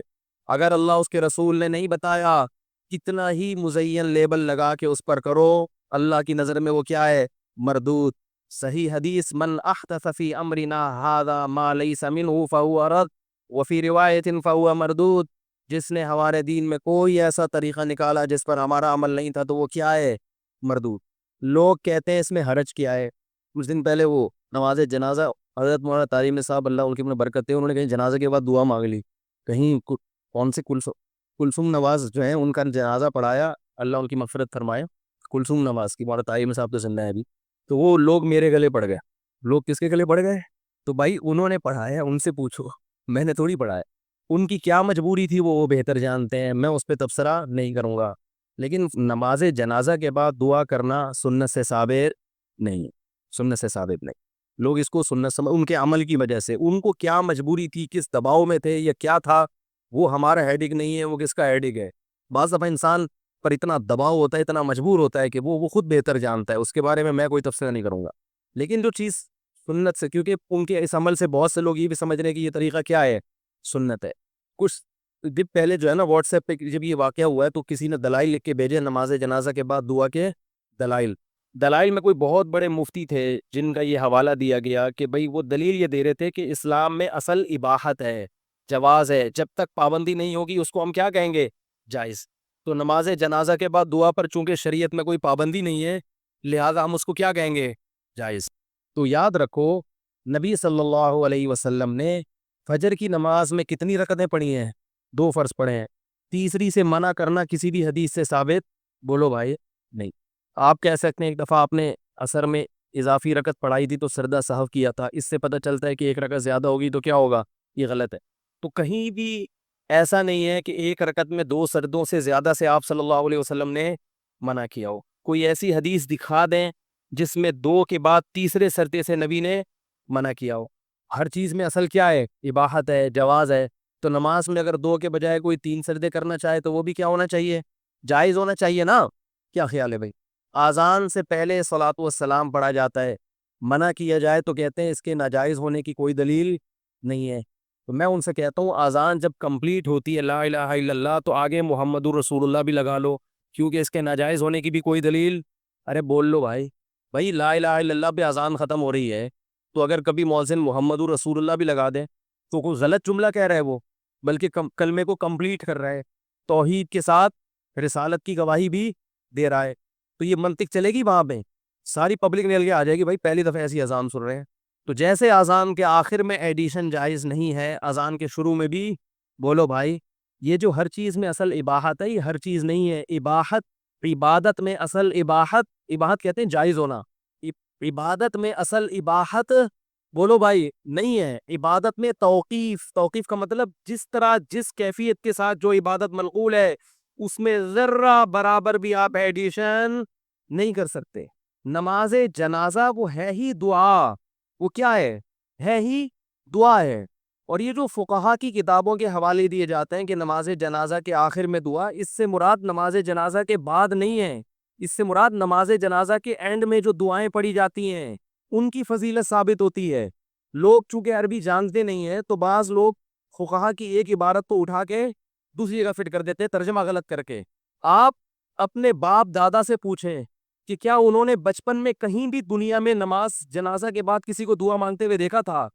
اگر اللہ اس کے رسول نے نہیں بتایا، کتنا ہی مزین لیبل لگا کے اس پر کرو، اللہ کی نظر میں وہ کیا ہے؟ مردود. صحیح حدیث، من احدث فی امرنا ھذا ما لیس منہ فہو رد وفی روایت فہو مردود. جس نے ہمارے دین میں کوئی ایسا طریقہ نکالا جس پر ہمارا عمل نہیں تھا تو وہ کیا ہے؟ مردود. لوگ کہتے ہیں اس میں حرج کیا ہے. کچھ دن پہلے وہ نماز جنازہ، حضرت مولانا تعلیم صاحب اللہ ان کی برکت ہے، انہوں نے کہیں جنازے کے بعد دعا مانگ لی. کہیں کون سے کلثوم نواز جو ہیں ان کا جنازہ پڑھایا، اللہ ان کی مغفرت فرمائے. کلثوم نواز کی مولانا تعلیم صاحب تو زندہ ہے ابھی. تو وہ لوگ میرے گلے پڑ گئے. لوگ کس کے گلے پڑ گئے؟ تو بھائی انہوں نے پڑھایا، ان سے پوچھو، میں نے تھوڑی پڑھایا. ان کی کیا مجبوری تھی وہ بہتر جانتے ہیں، میں اس پہ تبصرہ نہیں کروں گا. لیکن نماز جنازہ کے بعد دعا کرنا سنت سے ثابت نہیں، سنت سے ثابت نہیں. لوگ اس کو سنت سمجھ، ان کے عمل کی وجہ سے. ان کو کیا مجبوری تھی، کس دباؤ میں تھے یا کیا تھا، وہ ہمارا ہیڈک نہیں ہے، وہ کس کا ہیڈک ہے. بعض دفعہ انسان پر اتنا دباؤ ہوتا ہے، اتنا مجبور ہوتا ہے کہ وہ خود بہتر جانتا ہے، اس کے بارے میں کوئی تبصرہ نہیں کروں گا. لیکن جو چیز سنت سے، کیونکہ ان کے اس عمل سے بہت سے لوگ یہ بھی سمجھ رہے ہیں کہ یہ طریقہ کیا ہے؟ سنت ہے. کچھ دن پہلے جو ہے نا واٹس ایپ پہ جب یہ واقعہ ہوا ہے تو کسی نے دلائل لکھ کے بھیجے نماز جنازہ کے بعد دعا کے دلائل میں کوئی بہت بڑے مفتی تھے جن کا یہ حوالہ دیا گیا کہ بھئی وہ دلیل یہ دے رہے تھے کہ اسلام میں اصل اباحت ہے، جواز ہے. جب تک پابندی نہیں ہوگی اس کو ہم کیا کہیں گے؟ جائز. تو نماز جنازہ کے بعد دعا پر چونکہ شریعت میں کوئی پابندی نہیں ہے، لہذا ہم اس کو کیا کہیں گے؟ جائز. تو یاد رکھو، نبی صلی اللہ علیہ وسلم نے فجر کی نماز میں کتنی رکعتیں پڑھی ہیں؟ 2 فرض پڑھے ہیں. تیسری سے منع کرنا کسی بھی حدیث سے ثابت بولو بھائی نہیں. آپ کہہ سکتے ہیں ایک دفعہ آپ نے عصر میں اضافی رکعت پڑھائی تھی تو سردہ سہو کیا تھا، اس سے پتہ چلتا ہے کہ 1 رکعت زیادہ ہوگی تو کیا ہوگا؟ یہ غلط ہے. تو کہیں بھی ایسا نہیں ہے کہ 1 رکعت میں 2 سردوں سے زیادہ سے آپ صلی اللہ علیہ وسلم نے منع کیا ہو. کوئی ایسی حدیث دکھا دیں جس میں 2 کے بعد تیسرے سردے سے نبی نے منع کیا ہو. ہر چیز میں اصل کیا ہے؟ اباحت ہے، جواز ہے. تو نماز میں اگر 2 کے بجائے کوئی 3 سردے کرنا چاہے تو وہ بھی کیا ہونا چاہیے؟ جائز ہونا چاہیے نا. کیا خیال ہے بھائی؟ آذان سے پہلے صلاۃ والسلام پڑھا جاتا ہے، منع کیا جائے تو کہتے ہیں اس کے ناجائز ہونے کی کوئی دلیل نہیں ہے. تو میں ان سے کہتا ہوں آذان جب کمپلیٹ ہوتی ہے لا الہ الا اللہ تو آگے محمد الرسول اللہ بھی لگا لو، کیونکہ اس کے ناجائز ہونے کی بھی کوئی دلیل. ارے بول لو بھائی لا الہ الا اللہ پہ آذان ختم ہو رہی ہے تو اگر کبھی مؤذن محمد الرسول اللہ بھی لگا دے تو کوئی غلط جملہ کہہ رہا ہے وہ، بلکہ کلمے کو کمپلیٹ کر رہا ہے، توحید کے ساتھ رسالت کی گواہی بھی دے رہا ہے. تو یہ منطق چلے گی وہاں پہ، ساری پبلک نکل کے آ جائے گی بھائی پہلی دفعہ ایسی اذان سن رہے ہیں. تو جیسے اذان کے آخر میں ایڈیشن جائز نہیں ہے، اذان کے شروع میں بھی بولو بھائی. یہ جو ہر چیز میں اصل اباحت ہے، یہ ہر چیز نہیں ہے. اباحت عبادت میں اصل اباحت کہتے ہیں جائز ہونا. عبادت میں اصل اباحت بولو بھائی نہیں ہے. عبادت میں توقیف کا مطلب جس طرح جس کیفیت کے ساتھ جو عبادت منقول ہے اس میں ذرہ برابر بھی آپ ایڈیشن نہیں کر سکتے. نماز جنازہ وہ ہے ہی دعا، وہ کیا ہے ہی دعا ہے. اور یہ جو فقہا کی کتابوں کے حوالے دیے جاتے ہیں کہ نماز جنازہ کے آخر میں دعا، اس سے مراد نماز جنازہ کے بعد نہیں ہے، اس سے مراد نماز جنازہ کے اینڈ میں جو دعائیں پڑھی جاتی ہیں ان کی فضیلت ثابت ہوتی ہے. لوگ چونکہ عربی جانتے نہیں ہیں تو بعض لوگ فقہا کی ایک عبارت تو اٹھا کے دوسری جگہ فٹ کر دیتے ہیں ترجمہ غلط کر کے. آپ اپنے باپ دادا سے پوچھیں کہ کیا انہوں نے بچپن میں کہیں بھی دنیا میں نماز جنازہ کے بعد کسی کو دعا مانگتے ہوئے دیکھا تھا؟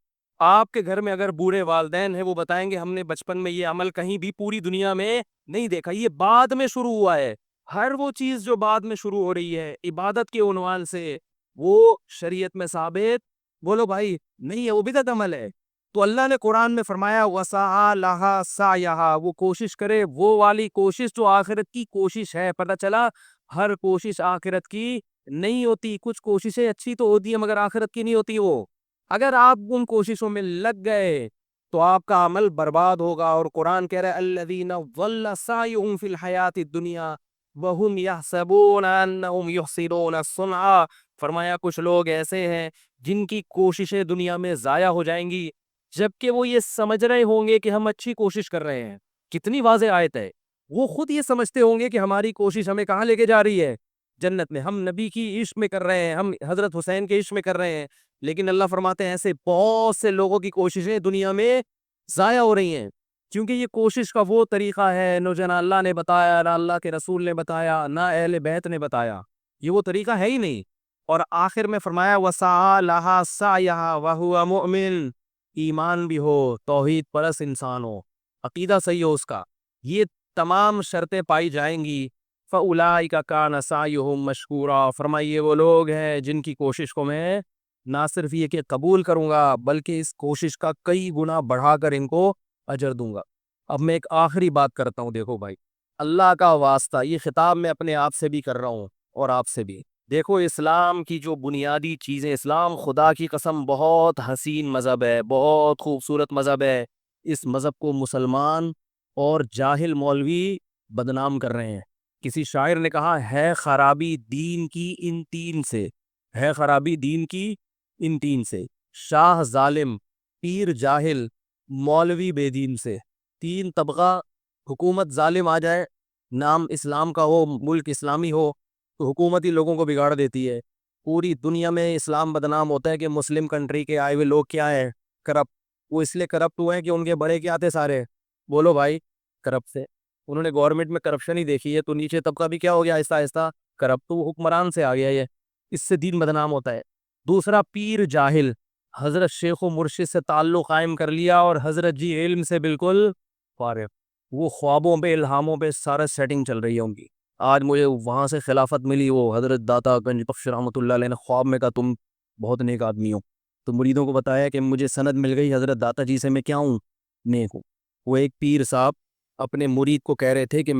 آپ کے گھر میں اگر بوڑھے والدین ہیں وہ بتائیں گے ہم نے بچپن میں یہ عمل کہیں بھی پوری دنیا میں نہیں دیکھا، یہ بعد میں شروع ہوا ہے۔ ہر وہ چیز جو بعد میں شروع ہو رہی ہے عبادت کے عنوان سے، وہ شریعت میں ثابت بولو بھائی نہیں ہے، وہ بدعت عمل ہے۔ تو اللہ نے قرآن میں فرمایا وَسَعَىٰ لَهَا سَعْيَهَا، وہ کوشش کرے وہ والی کوشش جو آخرت کی کوشش ہے۔ پتہ چلا ہر کوشش آخرت کی نہیں ہوتی، کچھ کوششیں اچھی تو ہوتی ہیں مگر آخرت کی نہیں ہوتی وہ۔ اگر آپ ان کوششوں میں لگ گئے تو آپ کا عمل برباد ہوگا، اور قرآن کہہ رہا ہے الَّذِينَ ضَلَّ سَعْيُهُمْ فِي الْحَيَاةِ الدُّنْيَا وَهُمْ يَحْسَبُونَ أَنَّهُمْ يُحْسِنُونَ صُنْعًا، فرمایا کچھ لوگ ایسے ہیں جن کی کوششیں دنیا میں ضائع ہو جائیں گی جبکہ وہ یہ سمجھ رہے ہوں گے کہ ہم اچھی کوشش کر رہے ہیں۔ کتنی واضح آیت ہے۔ وہ خود یہ سمجھتے ہوں گے کہ ہماری کوشش ہمیں کہاں لے کے جا رہی ہے، جنت میں، ہم نبی کی عشق میں کر رہے ہیں، ہم حضرت حسین کے عشق میں کر رہے ہیں۔ لیکن اللہ فرماتے ہیں ایسے بہت سے لوگوں کی کوششیں دنیا میں ضائع ہو رہی ہیں، کیونکہ یہ کوشش کا وہ طریقہ ہے نہ اللہ نے بتایا، نہ اللہ کے رسول نے بتایا، نہ اہل بیت نے بتایا، یہ وہ طریقہ ہے ہی نہیں۔ اور آخر میں فرمایا وَسَعَىٰ لَهَا سَعْيَهَا وَهُوَ مُؤْمِنٌ، ایمان بھی ہو، توحید پرست انسان ہو، عقیدہ صحیح ہو اس کا، یہ تمام شرطیں پائی جائیں گی۔ فَأُولَٰئِكَ كَانَ سَعْيُهُمْ مَشْكُورًا، فرمائیے وہ لوگ ہیں جن کی کوشش کو میں نہ صرف یہ کہ قبول کروں گا بلکہ اس کوشش کا کئی گنا بڑھا کر ان کو اجر دوں گا۔ اب میں ایک آخری بات کرتا ہوں، دیکھو بھائی، اللہ کا واسطہ، یہ خطاب میں اپنے آپ سے بھی کر رہا ہوں اور آپ سے بھی۔ دیکھو اسلام کی جو بنیادی چیزیں، اسلام خدا کی قسم بہت حسین مذہب ہے، بہت خوبصورت مذہب ہے۔ اس مذہب کو مسلمان اور جاہل مولوی بدنام کر رہے ہیں۔ کسی شاعر نے کہا ہے خرابی دین کی ان تین سے، ہے خرابی دین کی ان تین سے، شاہ ظالم، پیر جاہل، مولوی بے دین سے۔ تین طبقہ، حکومت ظالم آ جائے، نام اسلام کا ہو، ملک اسلامی ہو، تو حکومت ہی لوگوں کو بگاڑ دیتی ہے۔ پوری دنیا میں اسلام بدنام ہوتا ہے کہ مسلم کنٹری کے آئے ہوئے لوگ کیا ہیں، کرپٹ۔ وہ اس لیے کرپٹ ہوئے ہیں کہ ان کے بڑے کیا تھے سارے، بولو بھائی، کرپٹ سے۔ انہوں نے گورنمنٹ میں کرپشن ہی دیکھی ہے، تو نیچے طبقہ بھی کیا ہو گیا آہستہ آہستہ، کرپٹ، تو وہ حکمران سے آ گیا یہ، اس سے دین بدنام ہوتا ہے۔ دوسرا پیر جاہل، حضرت شیخ و مرشد سے تعلق قائم کر لیا اور حضرت جی علم سے بالکل فارغ، وہ خوابوں پہ الہاموں پہ سارا سیٹنگ چل رہی ہے ان کی۔ آج مجھے وہاں سے خلافت ملی، وہ حضرت داتا گنج بخش رحمۃ اللہ علیہ نے خواب میں کہا تم بہت نیک آدمی ہو، تو مریدوں کو بتایا کہ مجھے سند مل گئی حضرت داتا جی سے، میں کیا ہوں، نیک ہوں۔ وہ ایک پیر صاحب اپنے مرید کو کہہ رہے تھے کہ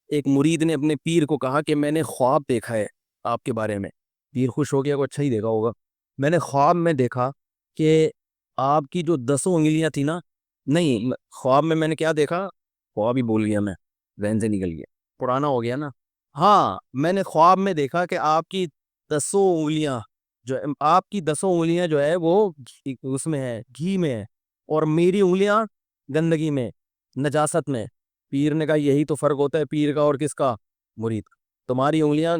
ایک مرید نے اپنے پیر کو کہا کہ میں نے خواب دیکھا ہے آپ کے بارے میں۔ پیر خوش ہو گیا، کو اچھا ہی دیکھا ہوگا۔ میں نے خواب میں دیکھا کہ آپ کی جو 10 انگلیاں تھی نا، نہیں، خواب میں نے کیا دیکھا، خواب ہی بول گیا میں، ذہن سے نکل گیا، پرانا ہو گیا نا۔ ہاں، میں نے خواب میں دیکھا کہ آپ کی 10 انگلیاں آپ کی 10 انگلیاں جو ہے وہ اس میں ہے، گھی میں ہے، اور میری انگلیاں گندگی میں، نجاست میں۔ پیر نے کہا یہی تو فرق ہوتا ہے پیر کا اور کس کا، مرید کا۔ تمہاری انگلیاں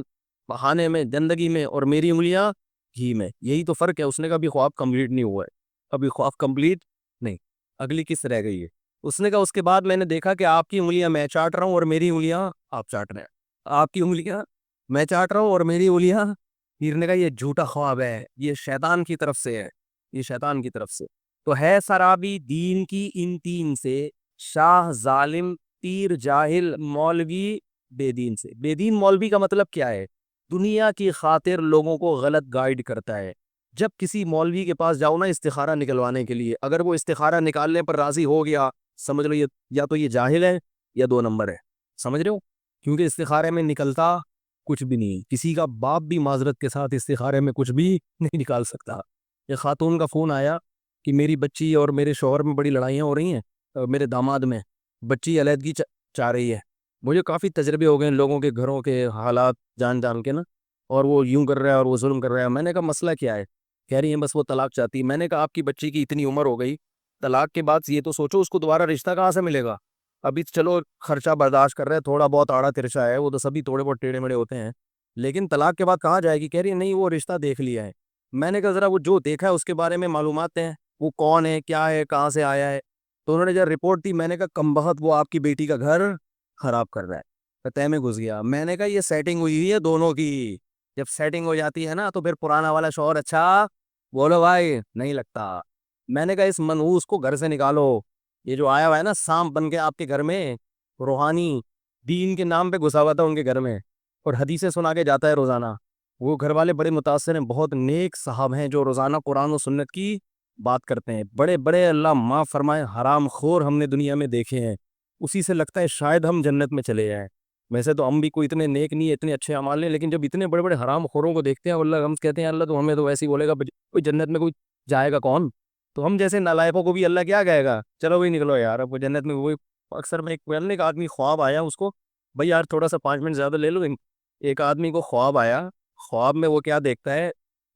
بہانے میں، گندگی میں، اور میری انگلیاں گھی میں، یہی تو فرق ہے۔ اس نے کہا ابھی خواب کمپلیٹ نہیں ہوا ہے، ابھی خواب کمپلیٹ نہیں، اگلی قسط رہ گئی ہے۔ اس نے کہا اس کے بعد میں نے دیکھا کہ آپ کی انگلیاں میں چاٹ رہا ہوں اور میری انگلیاں آپ چاٹ رہے ہیں، آپ کی انگلیاں میں چاٹ رہا ہوں اور میری انگلیاں۔ پیر نے کہا یہ جھوٹا خواب ہے، یہ شیطان کی طرف سے ہے، یہ شیطان کی طرف سے۔ تو ہے سرابی دین کی ان تین سے، شاہ ظالم، پیر جاہل، مولوی بے دین سے۔ بے دین مولوی کا مطلب کیا ہے، دنیا کی خاطر لوگوں کو غلط گائیڈ کرتا ہے۔ جب کسی مولوی کے پاس جاؤ نا استخارہ نکلوانے کے لیے، اگر وہ استخارہ نکالنے پر راضی ہو گیا، سمجھ لو یا تو یہ جاہل ہے یا 2 نمبر ہے، سمجھ رہے ہو، کیونکہ استخارے میں نکلتا کچھ بھی نہیں، کسی کا باپ بھی معذرت کے ساتھ استخارے میں کچھ بھی نہیں نکال سکتا۔ ایک خاتون کا فون آیا کہ میری بچی اور میرے شوہر میں بڑی لڑائیاں ہو رہی ہیں، میرے داماد میں بچی علیحدگی چاہ رہی ہے۔ مجھے کافی تجربے ہو گئے ان لوگوں کے گھروں کے حالات جان کے نا، اور وہ یوں کر رہا ہے اور وہ ظلم کر رہا ہے۔ میں نے کہا مسئلہ کیا ہے، کہہ رہی ہیں بس وہ طلاق چاہتی ہے۔ میں نے کہا آپ کی بچی کی اتنی عمر ہو گئی، طلاق کے بعد یہ تو سوچو اس کو دوبارہ رشتہ کہاں سے ملے گا۔ ابھی چلو خرچہ برداشت کر رہے ہیں، تھوڑا بہت آڑا ترچا ہے، وہ تو سبھی تھوڑے بہت ٹیڑے مڑے ہوتے ہیں، لیکن طلاق کے بعد کہاں جائے گی۔ کہہ رہی ہے نہیں وہ رشتہ دیکھ لیا ہے۔ میں نے کہا ذرا وہ جو دیکھا ہے اس کے بارے میں معلومات ہیں، وہ کون ہے، کیا ہے، کہاں سے آیا ہے۔ تو انہوں نے جب رپورٹ دی، میں نے کہا کمبخت وہ آپ کی بیٹی کا گھر خراب کر رہا ہے، طے میں گھس گیا۔ میں نے کہا یہ سیٹنگ ہوئی ہے دونوں کی، جب سیٹنگ ہو جاتی ہے نا تو پھر پرانا والا شوہر اچھا بولو بھائی نہیں لگتا۔ میں نے کہا اس منحوس کو گھر سے نکالو، یہ جو آیا ہوا ہے نا سانپ بن کے آپ کے گھر میں، روحانی دین کے نام پہ گھسا ہوا تھا ان کے گھر میں اور حدیثیں سنا کے جاتا ہے روزانہ. وہ گھر والے بڑے متاثر ہیں، بہت نیک صاحب ہیں جو روزانہ قرآن و سنت کی بات کرتے ہیں. بڑے بڑے اللہ معاف فرمائے حرام خور ہم نے دنیا میں دیکھے ہیں، اسی سے لگتا ہے شاید ہم جنت میں چلے جائیں. ویسے تو ہم بھی کوئی اتنے نیک نہیں ہے، اتنے اچھے اعمال نہیں، لیکن جب اتنے بڑے بڑے حرام خوروں کو دیکھتے ہیں اللہ ہم کہتے ہیں اللہ تو ہمیں تو ویسے ہی بولے گا کوئی جنت میں کوئی جائے گا کون. تو ہم جیسے نالائقوں کو بھی اللہ کیا کہے گا، چلو بھائی نکلو یار اب وہ جنت میں. وہی اکثر میں ایک آدمی خواب آیا اس کو، بھائی یار تھوڑا سا 5 منٹ زیادہ لے لو. ایک آدمی کو خواب آیا، خواب میں وہ کیا دیکھتا ہے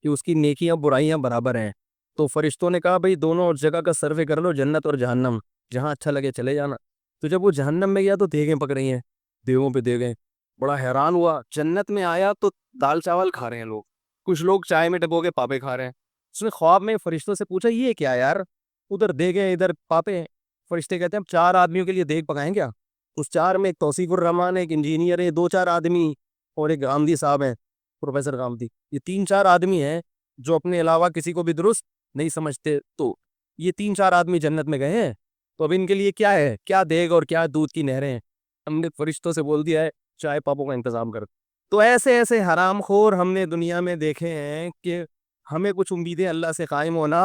کہ اس کی نیکیاں برائیاں برابر ہیں. تو فرشتوں نے کہا بھائی دونوں جگہ کا سروے کر لو، جنت اور جہنم، جہاں اچھا لگے چلے جانا. تو جب وہ جہنم میں گیا تو دیگیں پک رہی ہیں، دیگوں پہ دیگیں. بڑا حیران ہوا. جنت میں آیا تو دال چاول کھا رہے ہیں لوگ، کچھ لوگ چائے میں ڈبو کے پاپے کھا رہے ہیں. اس نے خواب میں فرشتوں سے پوچھا یہ کیا یار، ادھر دیگیں ادھر پاپے. فرشتے کہتے ہیں ہم 4 آدمیوں کے لیے دیگ پکائیں کیا. اس 4 میں ایک توصیف الرحمان ہے، ایک انجینئر ہے، 2-4 آدمی اور ایک گامدی صاحب ہیں، پروفیسر گامدی. یہ 3-4 آدمی ہیں جو اپنے علاوہ کسی کو بھی درست نہیں سمجھتے. تو یہ 3-4 آدمی جنت میں گئے ہیں، تو اب ان کے لیے کیا ہے، کیا دیگ اور کیا دودھ کی نہریں ہیں. ہم نے فرشتوں سے بول دیا ہے چائے پاپوں کا انتظام کر. تو ایسے ایسے حرام خور ہم نے دنیا میں دیکھے ہیں کہ ہمیں کچھ امیدیں اللہ سے قائم ہونا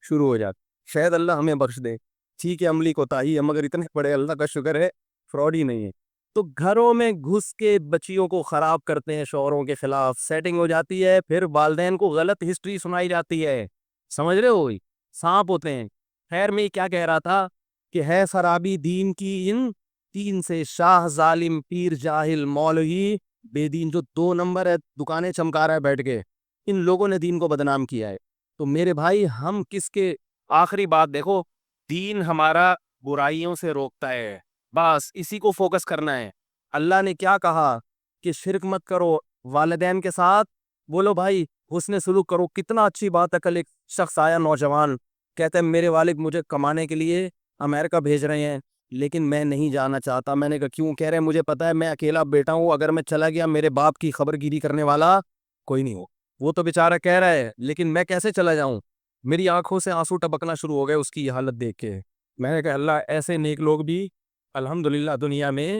شروع ہو جاتی. شاید اللہ ہمیں بخش دے. ٹھیک ہے عملی کوتاہی ہے مگر اتنے بڑے اللہ کا شکر ہے فراڈ ہی نہیں ہے. تو گھروں میں گھس کے بچیوں کو خراب کرتے ہیں، شوہروں کے خلاف سیٹنگ ہو جاتی ہے، پھر والدین کو غلط ہسٹری سنائی جاتی ہے. سمجھ رہے ہو، سانپ ہوتے ہیں. خیر میں کیا کہہ رہا تھا کہ ہے خرابی دین کی ان 3 سے، شاہ ظالم پیر جاہل مولوی بے دین. جو 2 نمبر ہے دکانیں چمکا رہا ہے بیٹھ کے، ان لوگوں نے دین کو بدنام کیا ہے. تو میرے بھائی ہم کس کے، آخری بات دیکھو، دین ہمارا برائیوں سے روکتا ہے، بس اسی کو فوکس کرنا ہے. اللہ نے کیا کہا کہ شرک مت کرو، والدین کے ساتھ بولو بھائی حسن سلوک کرو. کتنا اچھی بات ہے. کل ایک شخص آیا نوجوان، کہتے ہیں میرے والد مجھے کمانے کے لیے امریکہ بھیج رہے ہیں لیکن میں نہیں جانا چاہتا. میں نے کہا کیوں؟ کہہ رہے ہیں مجھے پتا ہے میں اکیلا بیٹا ہوں، اگر میں چلا گیا میرے باپ کی خبر گیری کرنے والا کوئی نہیں ہو. وہ تو بیچارہ کہہ رہا ہے لیکن میں کیسے چلا جاؤں. میری آنکھوں سے آنسو ٹپکنا شروع ہو گئے اس کی یہ حالت دیکھ کے. میں نے کہا اللہ ایسے نیک لوگ بھی الحمدللہ دنیا میں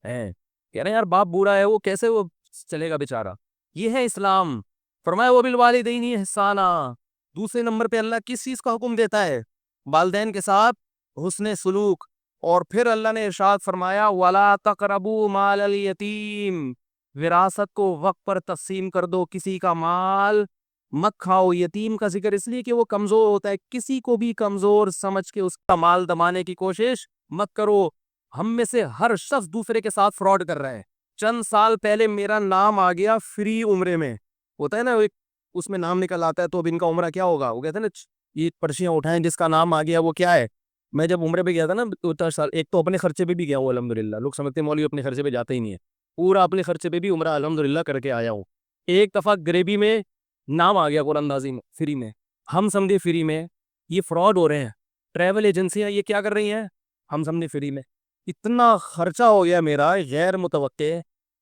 ہیں. کہہ رہے ہیں یار باپ بوڑھا ہے وہ کیسے وہ چلے گا بیچارہ. یہ ہے اسلام. فرمایا وہ بالوالدین احسانا. دوسرے نمبر پہ اللہ کس چیز کا حکم دیتا ہے؟ والدین کے ساتھ حسن سلوک. اور پھر اللہ نے ارشاد فرمایا وَلَا تَقْرَبُوا مَالَ الْيَتِيمِ، وراثت کو وقت پر تقسیم کر دو، کسی کا مال مت کھاؤ. یتیم کا ذکر اس لیے کہ وہ کمزور ہوتا ہے، کسی کو بھی کمزور سمجھ کے اس کا مال دبانے کی کوشش مت کرو. ہم میں سے ہر شخص دوسرے کے ساتھ فراڈ کر رہا ہے. چند سال پہلے میرا نام آ گیا فری عمرے میں، ہوتا ہے نا اس میں نام نکل آتا ہے تو اب ان کا عمرہ کیا ہوگا. وہ کہتے ہیں نا یہ پرچیاں اٹھائیں جس کا نام آ گیا وہ کیا ہے. میں جب عمرے پہ گیا تھا نا 2 سال، ایک تو اپنے خرچے پہ بھی گیا ہوں الحمدللہ. لوگ سمجھتے ہیں مولوی اپنے خرچے پہ جاتا ہی نہیں ہے، پورا اپنے خرچے پہ بھی عمرہ الحمدللہ کر کے آیا ہوں. ایک دفعہ گریبی میں نام آ گیا قرآن اندازی میں فری میں. ہم سمجھے فری میں یہ فراڈ ہو رہے ہیں. ٹریول ایجنسیاں یہ کیا کر رہی ہیں، ہم سمجھے فری میں. اتنا خرچہ ہو گیا میرا غیر متوقع،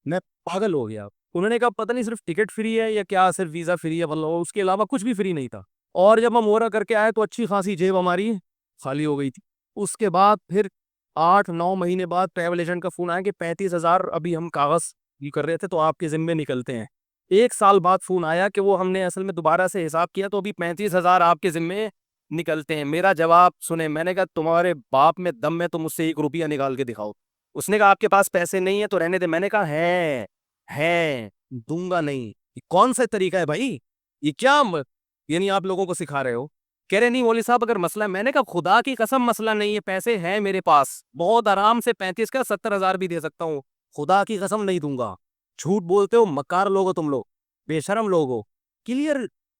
میں پاگل ہو گیا. انہوں نے کہا پتہ نہیں صرف ٹکٹ فری ہے یا کیا، صرف ویزا فری ہے، واللہ اس کے علاوہ کچھ بھی فری نہیں تھا. اور جب ہم عمرہ کر کے آئے تو اچھی خاصی جیب ہماری خالی ہو گئی تھی. اس کے بعد پھر 8-9 مہینے بعد ٹریول ایجنٹ کا فون آیا کہ 35,000 ابھی ہم کاغذ یہ کر رہے تھے تو آپ کے ذمے نکلتے ہیں. 1 سال بعد فون آیا کہ وہ ہم نے اصل میں دوبارہ سے حساب کیا تو ابھی 35,000 آپ کے ذمے نکلتے ہیں. میرا جواب سنیں، میں نے کہا تمہارے باپ میں دم میں، تم مجھ سے 1 روپیہ نکال کے دکھاؤ. اس نے کہا آپ کے پاس پیسے نہیں ہیں تو رہنے دے. میں نے کہا ہے دوں گا نہیں. یہ کون سا طریقہ ہے بھائی، یہ کیا یعنی آپ لوگوں کو سکھا رہے ہو. کہہ رہے نہیں مولوی صاحب اگر مسئلہ ہے. میں نے کہا خدا کی قسم مسئلہ نہیں ہے، پیسے ہیں میرے پاس بہت آرام سے 35 کا 70,000 بھی دے سکتا ہوں. خدا کی قسم نہیں دوں گا. جھوٹ بولتے ہو، مکار لوگ ہو تم لوگ، بے شرم لوگ ہو. کلیئر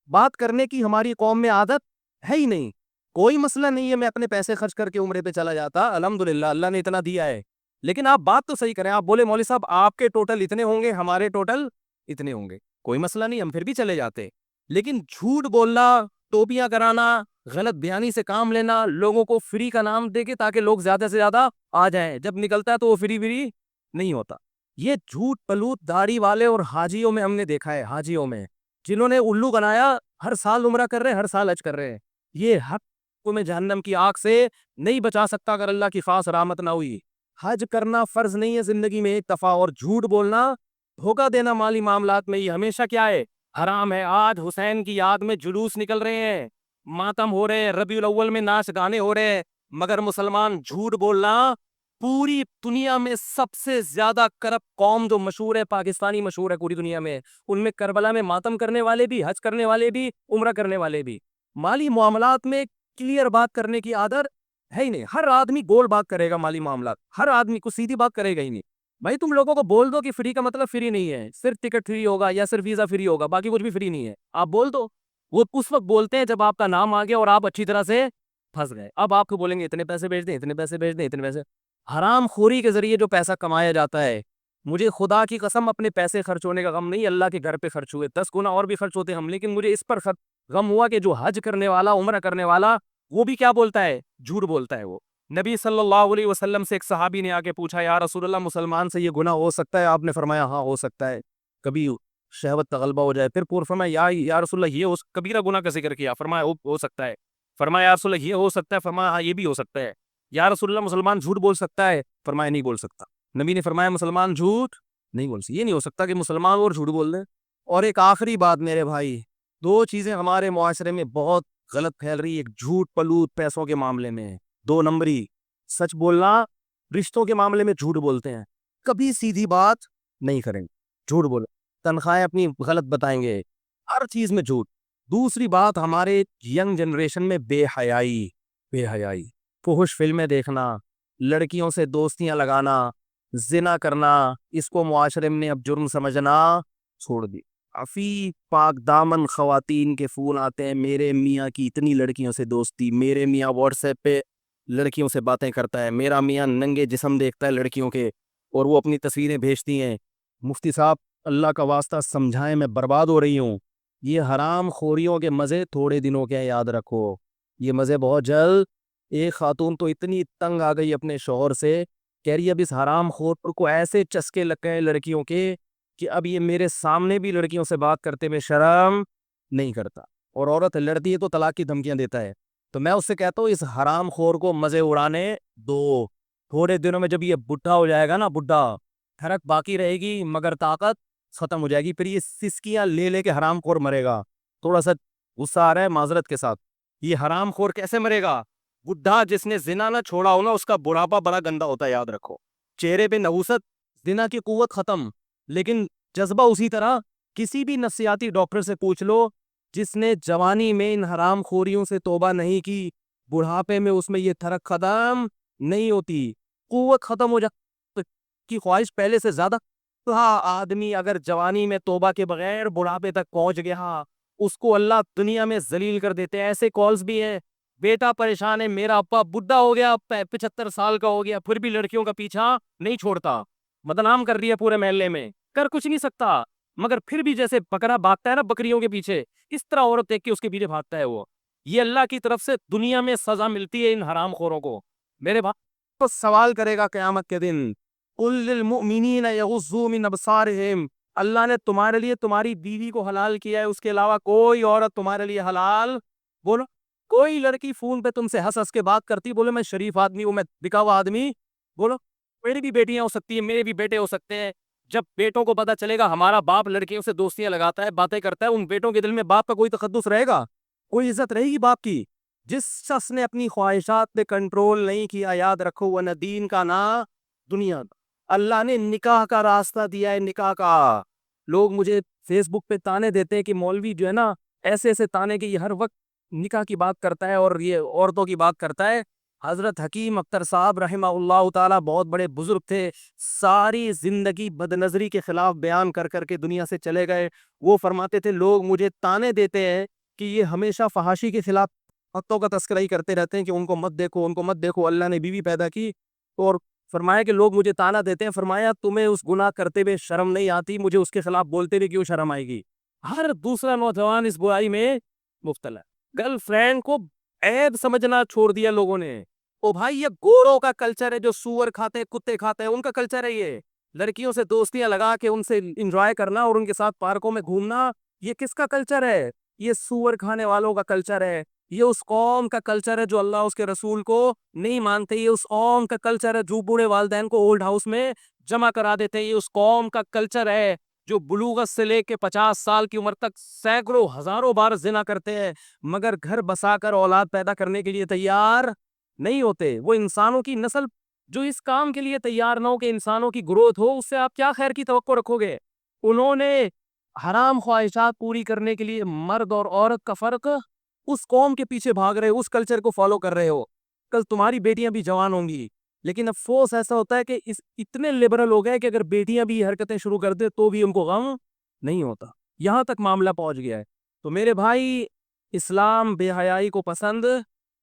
بات کرنے کی ہماری قوم میں عادت ہے ہی نہیں. کوئی مسئلہ نہیں ہے، میں اپنے پیسے خرچ کر کے عمرے پہ چلا جاتا الحمدللہ اللہ نے اتنا دیا ہے. لیکن آپ بات تو صحیح کریں. آپ بولے مولوی صاحب آپ کے ٹوٹل اتنے ہوں گے، ہمارے ٹوٹل اتنے ہوں گے، کوئی مسئلہ نہیں، ہم پھر بھی چلے جاتے. لیکن جھوٹ بولنا، ٹوپیاں کرانا، غلط بیانی سے کام لینا، لوگوں کو فری کا نام دے کے تاکہ لوگ زیادہ سے زیادہ آ جائیں، جب نکلتا ہے تو وہ فری نہیں ہوتا. یہ جھوٹ پلوت داڑھی والے اور حاجیوں میں ہم نے دیکھا ہے، حاجیوں میں جنہوں نے الو بنایا، ہر سال عمرہ کر رہے ہیں، ہر سال حج کر رہے ہیں. یہ حق تمہیں جہنم کی آگ سے نہیں بچا سکتا اگر اللہ کی خاص رحمت نہ ہوئی۔ حج کرنا فرض نہیں ہے زندگی میں ایک دفعہ، اور جھوٹ بولنا، دھوکہ دینا مالی معاملات میں یہ ہمیشہ کیا ہے؟ حرام ہے۔ آج حسین کی یاد میں جلوس نکل رہے ہیں، ماتم ہو رہے ہیں، ربیع الاول میں ناچ گانے ہو رہے ہیں، مگر مسلمان جھوٹ بولنا، پوری دنیا میں سب سے زیادہ کرپٹ قوم جو مشہور ہے، پاکستانی مشہور ہے پوری دنیا میں، ان میں کربلا میں ماتم کرنے والے بھی، حج کرنے والے بھی، عمرہ کرنے والے بھی۔ مالی معاملات میں کلیئر بات کرنے کی عادت ہے ہی نہیں۔ ہر آدمی گول بات کرے گا مالی معاملات، ہر آدمی کو سیدھی بات کرے گا ہی نہیں۔ بھائی تم لوگوں کو بول دو کہ فری کا مطلب فری نہیں ہے، صرف ٹکٹ فری ہوگا یا صرف ویزا فری ہوگا، باقی کچھ بھی فری نہیں ہے، آپ بول دو۔ وہ اس وقت بولتے ہیں جب آپ کا نام آ گیا اور آپ اچھی طرح سے پھنس گئے، اب آپ کو بولیں گے اتنے پیسے بھیج دیں، اتنے پیسے بھیج دیں، اتنے پیسے۔ حرام خوری کے ذریعے جو پیسہ کمایا جاتا ہے، مجھے خدا کی قسم اپنے پیسے خرچ ہونے کا غم نہیں، اللہ کے گھر پہ خرچ ہوئے 10 گنا اور بھی خرچ ہوتے ہم، لیکن مجھے اس پر غم ہوا کہ جو حج کرنے والا، عمرہ کرنے والا، وہ بھی کیا بولتا ہے؟ جھوٹ بولتا ہے۔ وہ نبی صلی اللہ علیہ وسلم سے ایک صحابی نے آ کے پوچھا، یا رسول اللہ مسلمان سے یہ گناہ ہو سکتا ہے؟ آپ نے فرمایا ہاں ہو سکتا ہے، کبھی شہوت کا غلبہ ہو جائے۔ پھر فرمایا یا رسول اللہ یہ کبیرہ گناہ کا ذکر کیا، فرمایا ہو سکتا ہے۔ فرمایا یا رسول اللہ یہ ہو سکتا ہے؟ فرمایا ہاں یہ بھی ہو سکتا ہے۔ یا رسول اللہ مسلمان جھوٹ بول سکتا ہے؟ فرمایا نہیں بول سکتا۔ نبی نے فرمایا مسلمان جھوٹ نہیں بول سکتا، یہ نہیں ہو سکتا کہ مسلمان اور جھوٹ بول دیں۔ اور ایک آخری بات میرے بھائی، دو چیزیں ہمارے معاشرے میں بہت غلط پھیل رہی ہے، ایک جھوٹ پلوت پیسوں کے معاملے میں، دو نمبری سچ بولنا، رشتوں کے معاملے میں جھوٹ بولتے ہیں، کبھی سیدھی بات نہیں کریں گے، جھوٹ بولیں، تنخواہیں اپنی غلط بتائیں گے، ہر چیز میں جھوٹ۔ دوسری بات ہمارے ینگ جنریشن میں بے حیائی، فحش فلمیں دیکھنا، لڑکیوں سے دوستیاں لگانا، زنا کرنا، اس کو معاشرے میں اب جرم سمجھنا چھوڑ دی۔ کافی پاک دامن خواتین کے فون آتے ہیں، میرے میاں کی اتنی لڑکیوں سے دوستی، میرے میاں واٹس ایپ پہ لڑکیوں سے باتیں کرتا ہے، میرا میاں ننگے جسم دیکھتا ہے لڑکیوں کے اور وہ اپنی تصویریں بھیجتی ہیں۔ مفتی صاحب اللہ کا واسطہ سمجھائیں، میں برباد ہو رہی ہوں۔ یہ حرام خوریوں کے مزے تھوڑے دنوں کے، یاد رکھو یہ مزے بہت جلد۔ ایک خاتون تو اتنی تنگ آ گئی اپنے شوہر سے، کہہ رہی اب اس حرام خور کو ایسے چسکے لگ گئے لڑکیوں کے کہ اب یہ میرے سامنے بھی لڑکیوں سے بات کرتے میں شرم نہیں کرتا، اور عورت لڑتی ہے تو طلاق کی دھمکیاں دیتا ہے۔ تو میں اس سے کہتا ہوں اس حرام خور کو مزے اڑانے دو، تھوڑے دنوں میں جب یہ بڈھا ہو جائے گا نا، بڈھا، حرکت باقی رہے گی مگر طاقت ختم ہو جائے گی، پھر یہ سسکیاں لے کے حرام خور مرے گا۔ تھوڑا سا غصہ آ رہا ہے معذرت کے ساتھ۔ یہ حرام خور کیسے مرے گا؟ بڈھا جس نے زنا نہ چھوڑا ہو نا، اس کا بڑھاپا بڑا گندا ہوتا ہے، یاد رکھو۔ چہرے پہ نحوست، زنا کی قوت ختم، لیکن جذبہ اسی طرح۔ کسی بھی نفسیاتی ڈاکٹر سے پوچھ لو، جس نے جوانی میں ان حرام خوریوں سے توبہ نہیں کی، بڑھاپے میں اس میں یہ تھرک ختم نہیں ہوتی، قوت ختم ہو جاتی کی خواہش پہلے سے زیادہ۔ ہاں، آدمی اگر جوانی میں توبہ کے بغیر بڑھاپے تک پہنچ گیا، اس کو اللہ دنیا میں ذلیل کر دیتے ہیں۔ ایسے کالز بھی ہیں، بیٹا پریشان ہے، میرا ابا بڈھا ہو گیا، 75 سال کا ہو گیا، پھر بھی لڑکیوں کا پیچھا نہیں چھوڑتا، بدنام کر دیا پورے محلے میں، کر کچھ نہیں سکتا، مگر پھر بھی جیسے بکرا بھاگتا ہے نا بکریوں کے پیچھے، اس طرح عورت دیکھ کے اس کے پیچھے بھاگتا ہے وہ۔ یہ اللہ کی طرف سے دنیا میں سزا ملتی ہے ان حرام خوروں کو۔ میرے بھائی تو سوال کرے گا قیامت کے دن، قل للمؤمنین یغضوا من ابصارہم، اللہ نے تمہارے لیے تمہاری بیوی کو حلال کیا ہے، اس کے علاوہ کوئی عورت تمہارے لیے حلال؟ بولو، کوئی لڑکی فون پہ تم سے ہنس ہنس کے بات کرتی، بولو میں شریف آدمی ہوں، میں بکا ہوا آدمی، بولو میری بھی بیٹیاں ہو سکتی ہیں، میرے بھی بیٹے ہو سکتے ہیں۔ جب بیٹوں کو پتا چلے گا ہمارا باپ لڑکیوں سے دوستیاں لگاتا ہے، باتیں کرتا ہے، ان بیٹوں کے دل میں باپ کا کوئی تقدس رہے گا؟ کوئی عزت رہے گی باپ کی؟ جس شخص نے اپنی خواہشات پہ کنٹرول نہیں کیا، یاد رکھو وہ نہ دین کا نہ دنیا کا۔ اللہ نے نکاح کا راستہ دیا ہے، نکاح کا۔ لوگ مجھے فیس بک پہ تانے دیتے ہیں کہ مولوی جو ہے نا ایسے ایسے تانے کہ یہ ہر وقت نکاح کی بات کرتا ہے اور یہ عورتوں کی بات کرتا ہے۔ حضرت حکیم اختر صاحب رحمہ اللہ تعالی بہت بڑے بزرگ تھے، ساری زندگی بد نظری کے خلاف بیان کر کر کے دنیا سے چلے گئے۔ وہ فرماتے تھے لوگ مجھے تانے دیتے ہیں کہ یہ ہمیشہ فحاشی کے خلاف عورتوں کا تذکرہ ہی کرتے رہتے ہیں کہ ان کو مت دیکھو، ان کو مت دیکھو، اللہ نے بیوی پیدا کی۔ اور فرمایا کہ لوگ مجھے تانا دیتے ہیں، فرمایا تمہیں اس گناہ کرتے ہوئے شرم نہیں آتی، مجھے اس کے خلاف بولتے ہوئے کیوں شرم آئے گی؟ ہر دوسرا نوجوان اس برائی میں مبتلا ہے۔ گرل فرینڈ کو عیب سمجھنا چھوڑ دیا لوگوں نے۔ او بھائی یہ گوروں کا کلچر ہے، جو سور کھاتے ہیں، کتے کھاتے ہیں، ان کا کلچر ہے یہ۔ لڑکیوں سے دوستیاں لگا کے ان سے انجوائے کرنا اور ان کے ساتھ پارکوں میں گھومنا، یہ کس کا کلچر ہے؟ یہ سور کھانے والوں کا کلچر ہے۔ یہ اس قوم کا کلچر ہے جو اللہ اس کے رسول کو نہیں مانتے. یہ اس قوم کا کلچر ہے جو بوڑھے والدین کو اولڈ ہاؤس میں جمع کرا دیتے. یہ اس قوم کا کلچر ہے جو بلوغت سے لے کے 50 سال کی عمر تک سینکڑوں ہزاروں بار زنا کرتے ہیں مگر گھر بسا کر اولاد پیدا کرنے کے لیے تیار نہیں ہوتے. وہ انسانوں کی نسل جو اس کام کے لیے تیار نہ ہو کہ انسانوں کی گروتھ ہو, اس سے آپ کیا خیر کی توقع رکھو گے؟ انہوں نے حرام خواہشات پوری کرنے کے لیے مرد اور عورت کا فرق, اس قوم کے پیچھے بھاگ رہے ہو, اس کلچر کو فالو کر رہے ہو. کل تمہاری بیٹیاں بھی جوان ہوں گی, لیکن افسوس ایسا ہوتا ہے کہ اتنے لبرل ہو گئے کہ اگر بیٹیاں بھی حرکتیں شروع کر دے تو بھی ان کو غم نہیں ہوتا. یہاں تک معاملہ پہنچ گیا ہے. تو میرے بھائی, اسلام بے حیائی کو پسند,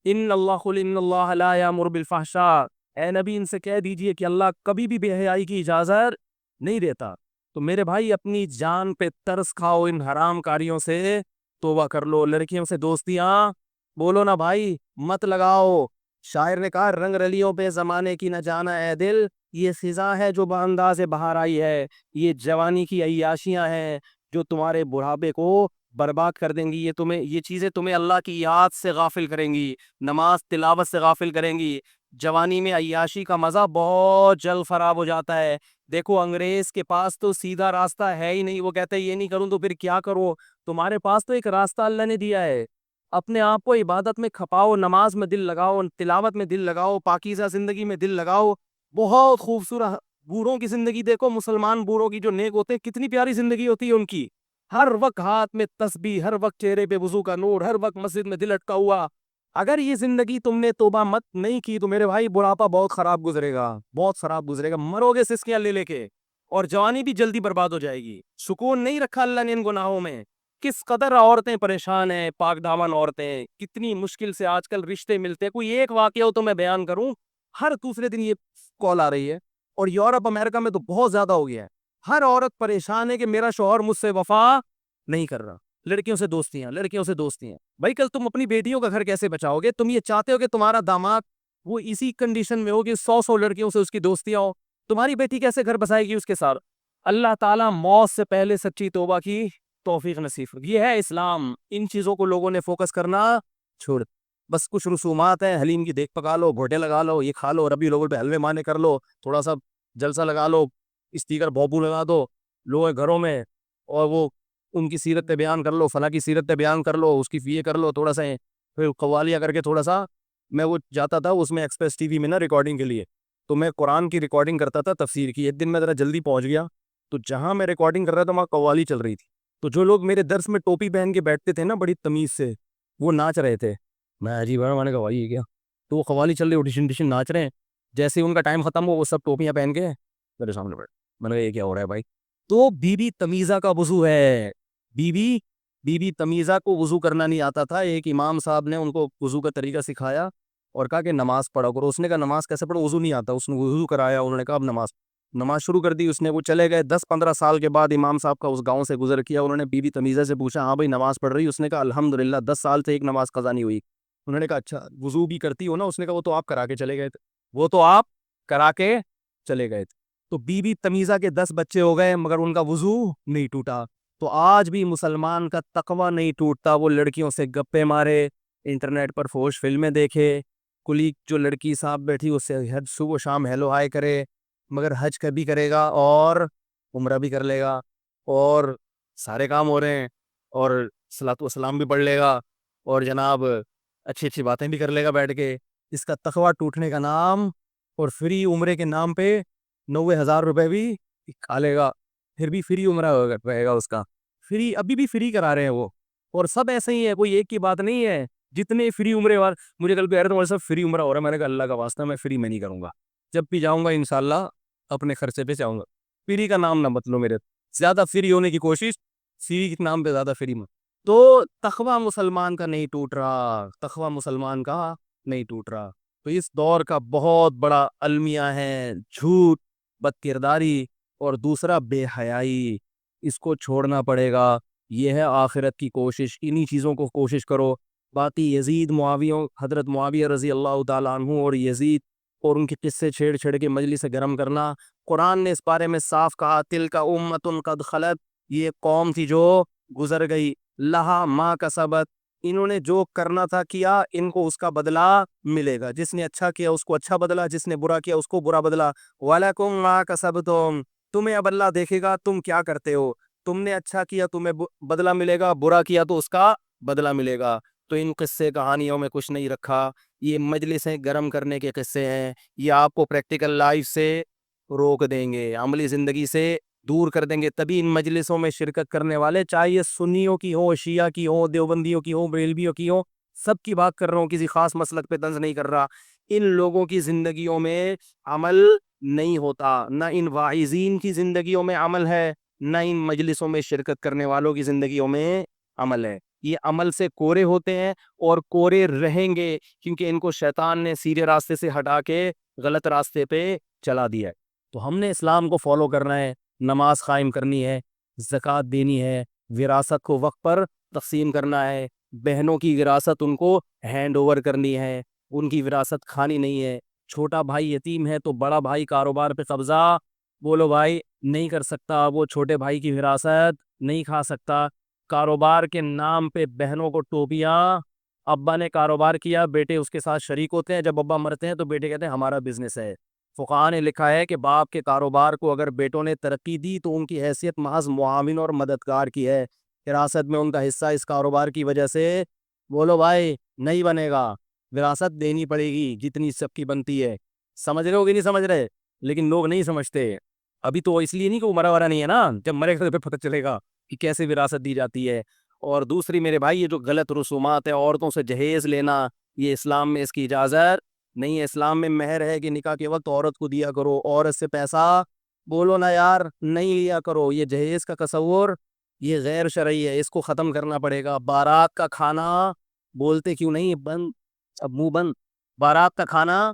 ان اللہ لا یامر بالفحشاء, اے نبی ان سے کہہ دیجئے کہ اللہ کبھی بھی بے حیائی کی اجازت نہیں دیتا. تو میرے بھائی, اپنی جان پہ ترس کھاؤ, ان حرام کاریوں سے توبہ کر لو. لڑکیوں سے دوستیاں بولو نا بھائی, مت لگاؤ. شاعر نے کہا, رنگ رلیوں پہ زمانے کی نہ جانا اے دل, یہ خزاں ہے جو بانداز بہار آئی ہے. یہ جوانی کی عیاشیاں ہیں جو تمہارے بڑھاپے کو برباد کر دیں گی. یہ چیزیں تمہیں اللہ کی یاد سے غافل کریں گی, نماز تلاوت سے غافل کریں گی. جوانی میں عیاشی کا مزہ بہت جلد خراب ہو جاتا ہے. دیکھو, انگریز کے پاس تو سیدھا راستہ ہے ہی نہیں. وہ کہتے ہیں یہ نہیں کروں تو پھر کیا کرو. تمہارے پاس تو ایک راستہ اللہ نے دیا ہے. اپنے آپ کو عبادت میں کھپاؤ, نماز میں دل لگاؤ, تلاوت میں دل لگاؤ, پاکیزہ زندگی میں دل لگاؤ. بہت خوبصورت بوڑھوں کی زندگی دیکھو, مسلمان بوڑھوں کی جو نیک ہوتے ہیں, کتنی پیاری زندگی ہوتی ہے ان کی. ہر وقت ہاتھ میں تسبیح, ہر وقت چہرے پہ وضو کا نور, ہر وقت مسجد میں دل اٹکا ہوا. اگر یہ زندگی تم نے توبہ مت نہیں کی تو میرے بھائی بڑھاپا بہت خراب گزرے گا, بہت خراب گزرے گا. مرو گے سسکیاں لے لے کے, اور جوانی بھی جلدی برباد ہو جائے گی. سکون نہیں رکھا اللہ نے ان گناہوں میں. کس قدر عورتیں پریشان ہیں, پاک دامن عورتیں, کتنی مشکل سے آج کل رشتے ملتے. کوئی ایک واقعہ ہو تو میں بیان کروں, ہر دوسرے دن یہ کال آ رہی ہے. اور یورپ امریکہ میں تو بہت زیادہ ہو گیا ہے. ہر عورت پریشان ہے کہ میرا شوہر مجھ سے وفا نہیں کر رہا. لڑکیوں سے دوستیاں, لڑکیوں سے دوستیاں. بھائی کل تم اپنی بیٹیوں کا گھر کیسے بچاؤ گے؟ تم یہ چاہتے ہو کہ تمہارا داماد وہ اسی کنڈیشن میں ہو کہ 100 لڑکیوں سے اس کی دوستیاں ہو؟ تمہاری بیٹی کیسے گھر بسائے گی اس کے ساتھ؟ اللہ تعالیٰ موت سے پہلے سچی توبہ کی توفیق نصیب. یہ ہے اسلام. ان چیزوں کو لوگوں نے فوکس کرنا چھوڑ. بس کچھ رسومات ہیں, حلیم کی دیکھ پکا لو, گھوٹے لگا لو, یہ کھا لو, ربی لوگوں پہ حلوے مانے کر لو, تھوڑا سا جلسہ لگا لو, اسٹیکر بوبو لگا دو لوگ گھروں میں, اور وہ ان کی سیرت پہ بیان کر لو, فلاں کی سیرت پہ بیان کر لو, اس کی فیے کر لو تھوڑا سا. پھر قوالیاں کر کے تھوڑا سا, میں وہ جاتا تھا اس میں ایکسپریس ٹی وی میں نا ریکارڈنگ کے لیے, تو میں قرآن کی ریکارڈنگ کرتا تھا تفسیر کی. ایک دن میں ذرا جلدی پہنچ گیا, تو جہاں میں ریکارڈنگ کر رہا تھا وہاں قوالی چل رہی تھی. تو جو لوگ میرے درس میں ٹوپی پہن کے بیٹھتے تھے نا بڑی تمیز سے, وہ ناچ رہے تھے. میں عجیب ہے, میں نے قوالی ہے کیا؟ تو وہ قوالی چل رہی, اوڈیشن ڈیشن ناچ رہے ہیں. جیسے ہی ان کا ٹائم ختم ہو, وہ سب ٹوپیاں پہن کے میرے سامنے بیٹھ. میں نے کہا یہ کیا ہو رہا ہے بھائی؟ تو بی بی تمیزہ کا وضو ہے. بی بی تمیزہ کو وضو کرنا نہیں آتا تھا. ایک امام صاحب نے ان کو وضو کا طریقہ سکھایا اور کہا کہ نماز پڑھو کرو. اس نے کہا نماز کیسے پڑھو, وضو نہیں آتا. اس نے وضو کرایا, انہوں نے کہا اب نماز شروع کر دی. اس نے, وہ چلے گئے. 10-15 سال کے بعد امام صاحب کا اس گاؤں سے گزر کیا. انہوں نے بی بی تمیزہ سے پوچھا, ہاں بھائی نماز پڑھ رہی؟ اس نے کہا الحمدللہ 10 سال سے ایک نماز قضا نہیں ہوئی. انہوں نے کہا اچھا وضو بھی کرتی ہو نا؟ اس نے کہا وہ تو آپ کرا کے چلے گئے تھے, وہ تو آپ کرا کے چلے گئے تھے. تو بی بی تمیزہ کے 10 بچے ہو گئے مگر ان کا وضو نہیں ٹوٹا. تو آج بھی مسلمان کا تقوی نہیں ٹوٹتا. وہ لڑکیوں سے گپے مارے, انٹرنیٹ پر فوش فلمیں دیکھے, کلیگ جو لڑکی صاحب بیٹھی اس سے صبح و شام ہیلو ہائی کرے, مگر حج کبھی کرے گا اور عمرہ بھی کر لے گا اور سارے کام ہو رہے ہیں, اور صلاۃ و سلام بھی پڑھ لے گا, اور جناب اچھی اچھی باتیں بھی کر لے گا بیٹھ کے. اس کا تقوی ٹوٹنے کا نام, اور فری عمرے کے نام پہ 90,000 روپے بھی کھا لے گا, پھر بھی فری عمرہ رہے گا اس کا. فری ابھی بھی فری کرا رہے ہیں وہ, اور سب ایسے ہی ہے, کوئی ایک کی بات نہیں ہے. جتنے فری عمرے والے مجھے کل کہہ رہے تھے سب فری عمرہ ہو رہا ہے. میں نے کہا اللہ کا واسطہ میں فری میں نہیں کروں گا, جب بھی جاؤں گا انشاءاللہ اپنے خرچے پہ جاؤں گا. فری کا نام نہ مت لو میرے, زیادہ فری ہونے کی کوشش, فری کے نام پہ زیادہ فری مت. تو تقوی مسلمان کا نہیں ٹوٹ رہا, تقوی مسلمان کا نہیں ٹوٹ رہا. تو اس دور کا بہت بڑا المیہ ہے جھوٹ, بد کرداری, اور دوسرا بے حیائی. اس کو چھوڑنا پڑے گا. یہ ہے آخرت کی کوشش, انہی چیزوں کو کوشش کرو. باقی یزید معاویہ, حضرت معاویہ رضی اللہ تعالیٰ عنہ اور یزید اور ان کے قصے چھیڑ چھیڑ کے مجلس سے گرم کرنا, قرآن نے اس بارے میں صاف کہا, تلک امۃ قد خلت, یہ قوم تھی جو گزر گئی, لہا ما کسبت انہوں نے جو کرنا تھا کیا، ان کو اس کا بدلہ ملے گا. جس نے اچھا کیا اس کو اچھا بدلہ، جس نے برا کیا اس کو برا بدلہ. وَلَكُمْ مَا كَسَبْتُمْ، تمہیں اب اللہ دیکھے گا تم کیا کرتے ہو. تم نے اچھا کیا تمہیں بدلہ ملے گا، برا کیا تو اس کا بدلہ ملے گا. تو ان قصے کہانیوں میں کچھ نہیں رکھا. یہ مجلسیں گرم کرنے کے قصے ہیں. یہ آپ کو پریکٹیکل لائف سے روک دیں گے، عملی زندگی سے دور کر دیں گے. تبھی ان مجلسوں میں شرکت کرنے والے، چاہے یہ سنیوں کی ہو، شیعہ کی ہو، دیوبندیوں کی ہو، بریلویوں کی ہو، سب کی بات کر رہا ہوں، کسی خاص مسلک پہ طنز نہیں کر رہا. ان لوگوں کی زندگیوں میں عمل نہیں ہوتا، نہ ان واعظین کی زندگیوں میں عمل ہے، نہ ان مجلسوں میں شرکت کرنے والوں کی زندگیوں میں عمل ہے. یہ عمل سے کورے ہوتے ہیں اور کورے رہیں گے، کیونکہ ان کو شیطان نے سیدھے راستے سے ہٹا کے غلط راستے پہ چلا دیا ہے. تو ہم نے اسلام کو فالو کرنا ہے، نماز قائم کرنی ہے، زکوٰۃ دینی ہے، وراثت کو وقت پر تقسیم کرنا ہے، بہنوں کی وراثت ان کو ہینڈ اوور کرنی ہے، ان کی وراثت کھانی نہیں ہے. چھوٹا بھائی یتیم ہے تو بڑا بھائی کاروبار پہ قبضہ، بولو بھائی نہیں کر سکتا، وہ چھوٹے بھائی کی وراثت نہیں کھا سکتا. کاروبار کے نام پہ بہنوں کو ٹوپیاں، ابا نے کاروبار کیا، بیٹے اس کے ساتھ شریک ہوتے ہیں، جب ابا مرتے ہیں تو بیٹے کہتے ہیں ہمارا بزنس ہے. فقہاء نے لکھا ہے کہ باپ کے کاروبار کو اگر بیٹوں نے ترقی دی تو ان کی حیثیت محض معاون اور مددگار کی ہے، وراثت میں ان کا حصہ اس کاروبار کی وجہ سے، بولو بھائی، نہیں بنے گا. وراثت دینی پڑے گی جتنی سب کی بنتی ہے. سمجھ رہے ہو کہ نہیں سمجھ رہے؟ لیکن لوگ نہیں سمجھتے. ابھی تو اس لیے نہیں کہ وہ مرا ورا نہیں ہے نا، جب مرے گا تو پھر پتہ چلے گا کہ کیسے وراثت دی جاتی ہے. اور دوسری میرے بھائی، یہ جو غلط رسومات ہے، عورتوں سے جہیز لینا، یہ اسلام میں اس کی اجازت نہیں ہے. اسلام میں مہر ہے کہ نکاح کے وقت عورت کو دیا کرو، عورت سے پیسہ، بولو نا یار، نہیں لیا کرو. یہ جہیز کا تصور یہ غیر شرعی ہے، اس کو ختم کرنا پڑے گا. بارات کا کھانا، بولتے کیوں نہیں، بند، اب منہ بند. بارات کا کھانا